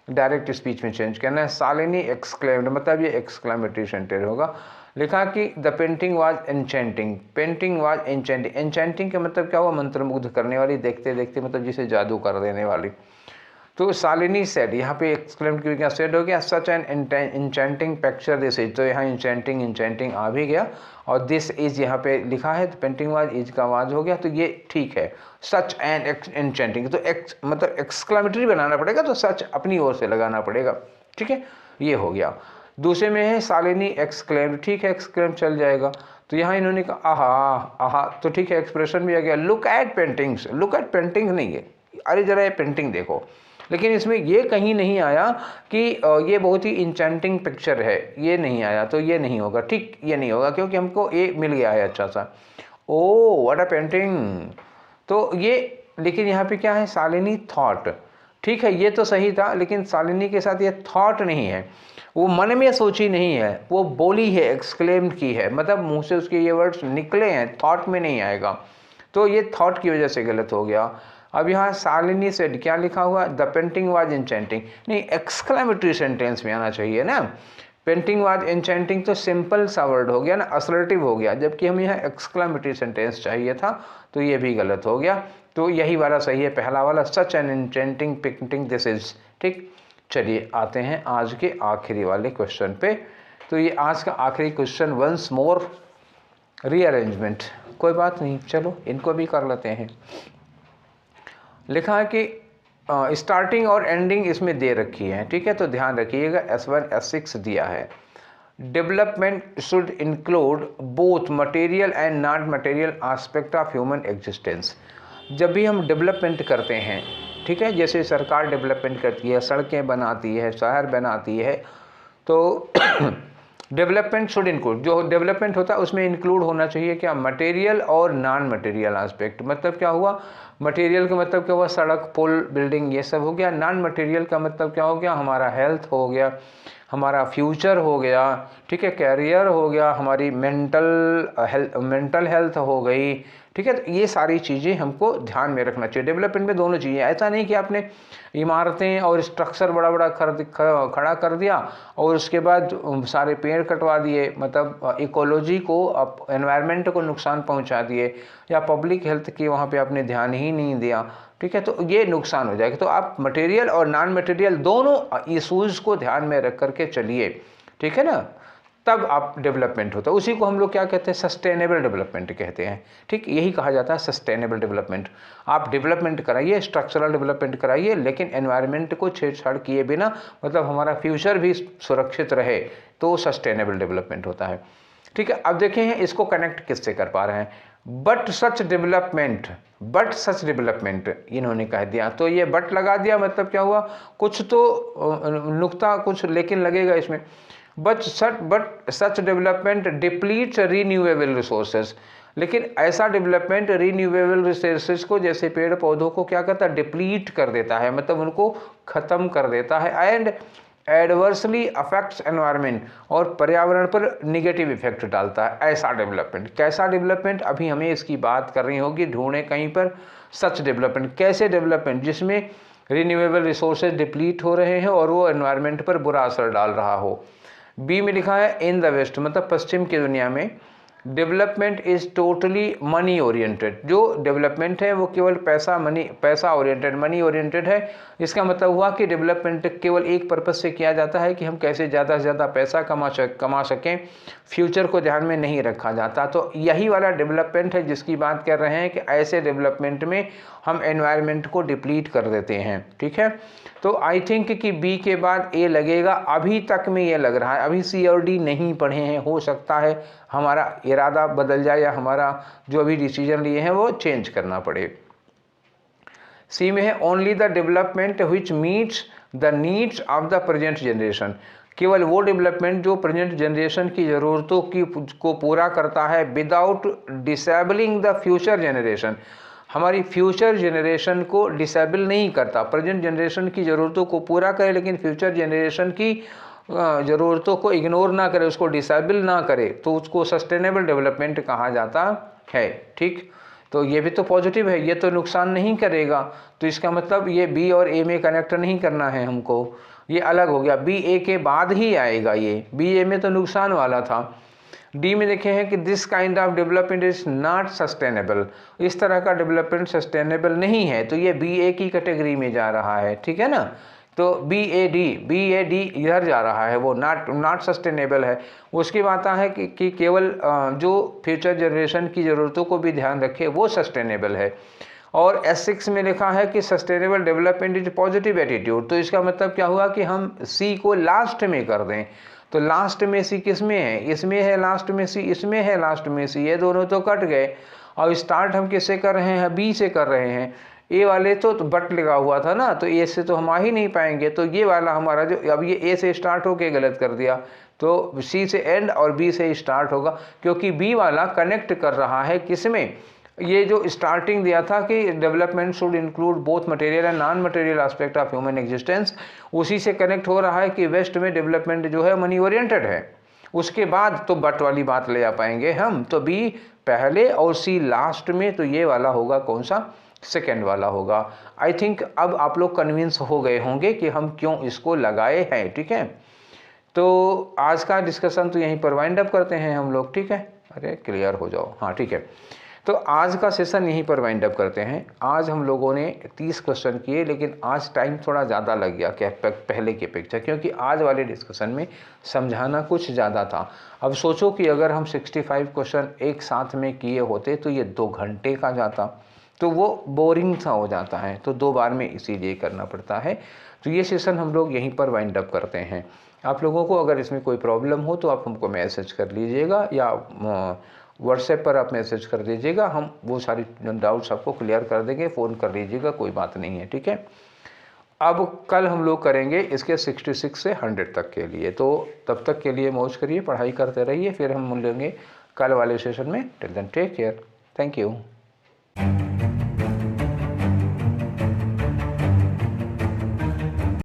डायरेक्ट स्पीच में चेंज करना है। शालिनी एक्सक्लेम्ड, मतलब ये एक्सक्लेमेटरी सेंटेंस होगा। लिखा कि the painting was enchanting, painting was enchanting, enchanting का मतलब क्या हुआ, मंत्रमुग्ध करने वाली, देखते देखते मतलब जिसे जादू कर देने वाली। तो शालिनी सेड, यहाँ पे एक्सक्लेम की क्या सेड हो गया, such an enchanting picture this is, तो यहाँ इंचेंटिंग आ भी गया, और दिस इज यहाँ पे लिखा है तो पेंटिंग वाज इज का वाज हो गया, तो ये ठीक है। सच एन इंचेंटिंग, तो मतलब एक्सक्लेमेटरी बनाना पड़ेगा, तो सच अपनी ओर से लगाना पड़ेगा, ठीक है, ये हो गया। दूसरे में है शालिनी एक्सक्लेम, ठीक है, एक्सक्लेम चल जाएगा। तो यहाँ इन्होंने कहा आहा आहा, तो ठीक है, एक्सप्रेशन भी आ गया। Look at paintings, look at paintings नहीं है, अरे जरा ये पेंटिंग देखो, लेकिन इसमें ये कहीं नहीं आया कि ये बहुत ही इंचेंटिंग पिक्चर है, ये नहीं आया, तो ये नहीं होगा, ठीक, ये नहीं होगा, क्योंकि हमको ये मिल गया है अच्छा सा। ओ व्हाट अ पेंटिंग, तो ये, लेकिन यहाँ पे क्या है, शालिनी थॉट, ठीक है, ये तो सही था, लेकिन शालिनी के साथ ये थॉट नहीं है, वो मन में सोची नहीं है, वो बोली है, एक्सक्लेम की है, मतलब मुंह से उसके ये वर्ड्स निकले हैं, थॉट में नहीं आएगा, तो ये थॉट की वजह से गलत हो गया। अब यहाँ शालिनी सेड क्या लिखा हुआ, द पेंटिंग वाज इंचेंटिंग, नहीं, एक्सक्लेमेटरी सेंटेंस में आना चाहिए ना। पेंटिंग वाज इंचेंटिंग तो सिंपल सा वर्ड हो गया ना, असर्टिव हो गया, जबकि हम यहाँ एक्सक्लेमेटरी सेंटेंस चाहिए था, तो ये भी गलत हो गया। तो यही वाला सही है, पहला वाला, such an enchanting painting this is, ठीक। चलिए आते हैं आज के आखिरी वाले क्वेश्चन पे। तो ये आज का आखिरी क्वेश्चन, वंस मोर रीअरेंजमेंट, कोई बात नहीं, चलो इनको भी कर लेते हैं। लिखा है कि स्टार्टिंग और एंडिंग इसमें दे रखी है, ठीक है, तो ध्यान रखिएगा, S1 S6 दिया है। Development should include both material and non material aspect of human existence. जब भी हम डेवलपमेंट करते हैं, ठीक है, जैसे सरकार डेवलपमेंट करती है, सड़कें बनाती है, शहर बनाती है, तो डेवलपमेंट शुड इंक्लूड, जो डेवलपमेंट होता है उसमें इंक्लूड होना चाहिए क्या, मटेरियल और नॉन मटेरियल एस्पेक्ट। मतलब क्या हुआ, मटेरियल का मतलब क्या हुआ, सड़क, पुल, बिल्डिंग, ये सब हो गया। नॉन मटेरियल का मतलब क्या हो गया, हमारा हेल्थ हो गया, हमारा फ्यूचर हो गया, ठीक है, कैरियर हो गया, हमारी मेंटल हेल्थ हो गई, ठीक है। तो ये सारी चीज़ें हमको ध्यान में रखना चाहिए। डेवलपमेंट में दोनों चीज़ें, ऐसा नहीं कि आपने इमारतें और स्ट्रक्चर बड़ा बड़ा खड़ा कर दिया और उसके बाद सारे पेड़ कटवा दिए, मतलब इकोलॉजी को, एनवायरनमेंट को नुकसान पहुंचा दिए, या पब्लिक हेल्थ की वहाँ पे आपने ध्यान ही नहीं दिया, ठीक है, तो ये नुकसान हो जाएगा। तो आप मटेरियल और नॉन मटेरियल दोनों इशूज़ को ध्यान में रख करके चलिए, ठीक है ना, तब आप डेवलपमेंट होता है। उसी को हम लोग क्या कहते हैं, सस्टेनेबल डेवलपमेंट कहते हैं, ठीक, यही कहा जाता है सस्टेनेबल डेवलपमेंट। आप डेवलपमेंट कराइए, स्ट्रक्चरल डेवलपमेंट कराइए, लेकिन एनवायरनमेंट को छेड़छाड़ किए बिना, मतलब हमारा फ्यूचर भी सुरक्षित रहे, तो सस्टेनेबल डेवलपमेंट होता है, ठीक है। अब देखें इसको कनेक्ट किससे कर पा रहे हैं, बट सच डेवलपमेंट इन्होंने कह दिया, तो ये बट लगा दिया, मतलब क्या हुआ, कुछ तो नुक्ता, कुछ लेकिन लगेगा इसमें। But such development depletes renewable resources, लेकिन ऐसा डेवलपमेंट रीन्यूएबल रिसोर्सेज को, जैसे पेड़ पौधों को क्या करता है, डिप्लीट कर देता है, मतलब उनको खत्म कर देता है, एंड एडवर्सली अफेक्ट्स एनवायरनमेंट, और पर्यावरण पर निगेटिव इफेक्ट डालता है। ऐसा डेवलपमेंट, कैसा डेवलपमेंट, अभी हमें इसकी बात करनी होगी, ढूंढें कहीं पर सच डेवलपमेंट, कैसे डेवलपमेंट जिसमें रिन्यूएबल रिसोर्सेज डिप्लीट हो रहे हैं और वो एनवायरनमेंट पर बुरा असर डाल रहा हो। बी में लिखा है इन द वेस्ट, मतलब पश्चिम की दुनिया में development is totally money oriented, जो डेवलपमेंट है वो केवल पैसा ओरिएंटेड, मनी ओरिएंटेड है। इसका मतलब हुआ कि डेवलपमेंट केवल एक पर्पस से किया जाता है कि हम कैसे ज़्यादा से ज़्यादा पैसा कमा सकें, फ्यूचर को ध्यान में नहीं रखा जाता। तो यही वाला डेवलपमेंट है जिसकी बात कर रहे हैं कि ऐसे डेवलपमेंट में हम एनवायरनमेंट को डिप्लीट कर देते हैं, ठीक है। तो आई थिंक कि बी के बाद ए लगेगा, अभी तक में ये लग रहा है, अभी सी और डी नहीं पढ़े हैं, हो सकता है हमारा इरादा बदल जाए या हमारा जो अभी डिसीजन लिए हैं वो चेंज करना पड़े। सी में है only the development which meets the needs of the present generation, केवल वो डेवलपमेंट जो प्रेजेंट जनरेशन की ज़रूरतों को पूरा करता है, without disabling the future generation, हमारी फ्यूचर जनरेशन को डिसेबल नहीं करता, प्रेजेंट जनरेशन की ज़रूरतों को पूरा करे, लेकिन फ्यूचर जनरेशन की ज़रूरतों को इग्नोर ना करे, उसको डिसेबल ना करे, तो उसको सस्टेनेबल डेवलपमेंट कहा जाता है, ठीक। तो ये भी तो पॉजिटिव है, ये तो नुकसान नहीं करेगा, तो इसका मतलब ये बी और ए में कनेक्ट नहीं करना है हमको, ये अलग हो गया, बी ए के बाद ही आएगा, ये बी ए में तो नुकसान वाला था। डी में देखे हैं कि this kind of development is not sustainable, इस तरह का डेवलपमेंट सस्टेनेबल नहीं है, तो ये बी ए की कैटेगरी में जा रहा है, ठीक है ना। तो बी ए डी इधर जा रहा है, वो नॉट सस्टेनेबल है। उसकी बात है कि केवल जो फ्यूचर जनरेशन की ज़रूरतों को भी ध्यान रखे वो सस्टेनेबल है। और S6 में लिखा है कि sustainable development is positive attitude, तो इसका मतलब क्या हुआ कि हम सी को लास्ट में कर दें। तो लास्ट में सी किस में है, इसमें है लास्ट में सी, इसमें है लास्ट में सी, ये दोनों तो कट गए। और स्टार्ट हम किससे कर रहे हैं, बी से कर रहे हैं। ए वाले तो बट लगा हुआ था ना, तो ए से तो हम आ ही नहीं पाएंगे, तो ये वाला हमारा जो अब ये ए से स्टार्ट होके गलत कर दिया, तो सी से एंड और बी से स्टार्ट होगा, क्योंकि बी वाला कनेक्ट कर रहा है किसमें, ये जो स्टार्टिंग दिया था कि development should include both material and non material aspect of human existence, उसी से कनेक्ट हो रहा है कि वेस्ट में डेवलपमेंट जो है मनी ओरिएंटेड है। उसके बाद तो बट वाली बात ले आ पाएंगे हम, तो बी पहले और सी लास्ट में, तो ये वाला होगा कौन सा, सेकेंड वाला होगा। आई थिंक अब आप लोग कन्विंस हो गए होंगे कि हम क्यों इसको लगाए हैं, ठीक है। तो आज का डिस्कशन तो यहीं पर वाइंड अप करते हैं हम लोग, ठीक है। अरे क्लियर हो जाओ, हाँ ठीक है। तो आज का सेशन यहीं पर वाइंड अप करते हैं। आज हम लोगों ने 30 क्वेश्चन किए, लेकिन आज टाइम थोड़ा ज़्यादा लग गया क्या पहले की अपेक्षा, क्योंकि आज वाले डिस्कशन में समझाना कुछ ज़्यादा था। अब सोचो कि अगर हम 65 क्वेश्चन एक साथ में किए होते तो ये 2 घंटे का जाता, तो वो बोरिंग सा हो जाता है, तो 2 बार में इसीलिए करना पड़ता है। तो ये सेशन हम लोग यहीं पर वाइंड अप करते हैं। आप लोगों को अगर इसमें कोई प्रॉब्लम हो तो आप हमको मैसेज कर लीजिएगा, या व्हाट्सएप पर आप मैसेज कर दीजिएगा, हम वो सारी डाउट्स आपको क्लियर कर देंगे। फ़ोन कर लीजिएगा, कोई बात नहीं है, ठीक है। अब कल हम लोग करेंगे इसके 66 से 100 तक के लिए, तो तब तक के लिए मौज करिए, पढ़ाई करते रहिए, फिर हम मिलेंगे कल वाले सेशन में। Till then take care, thank you.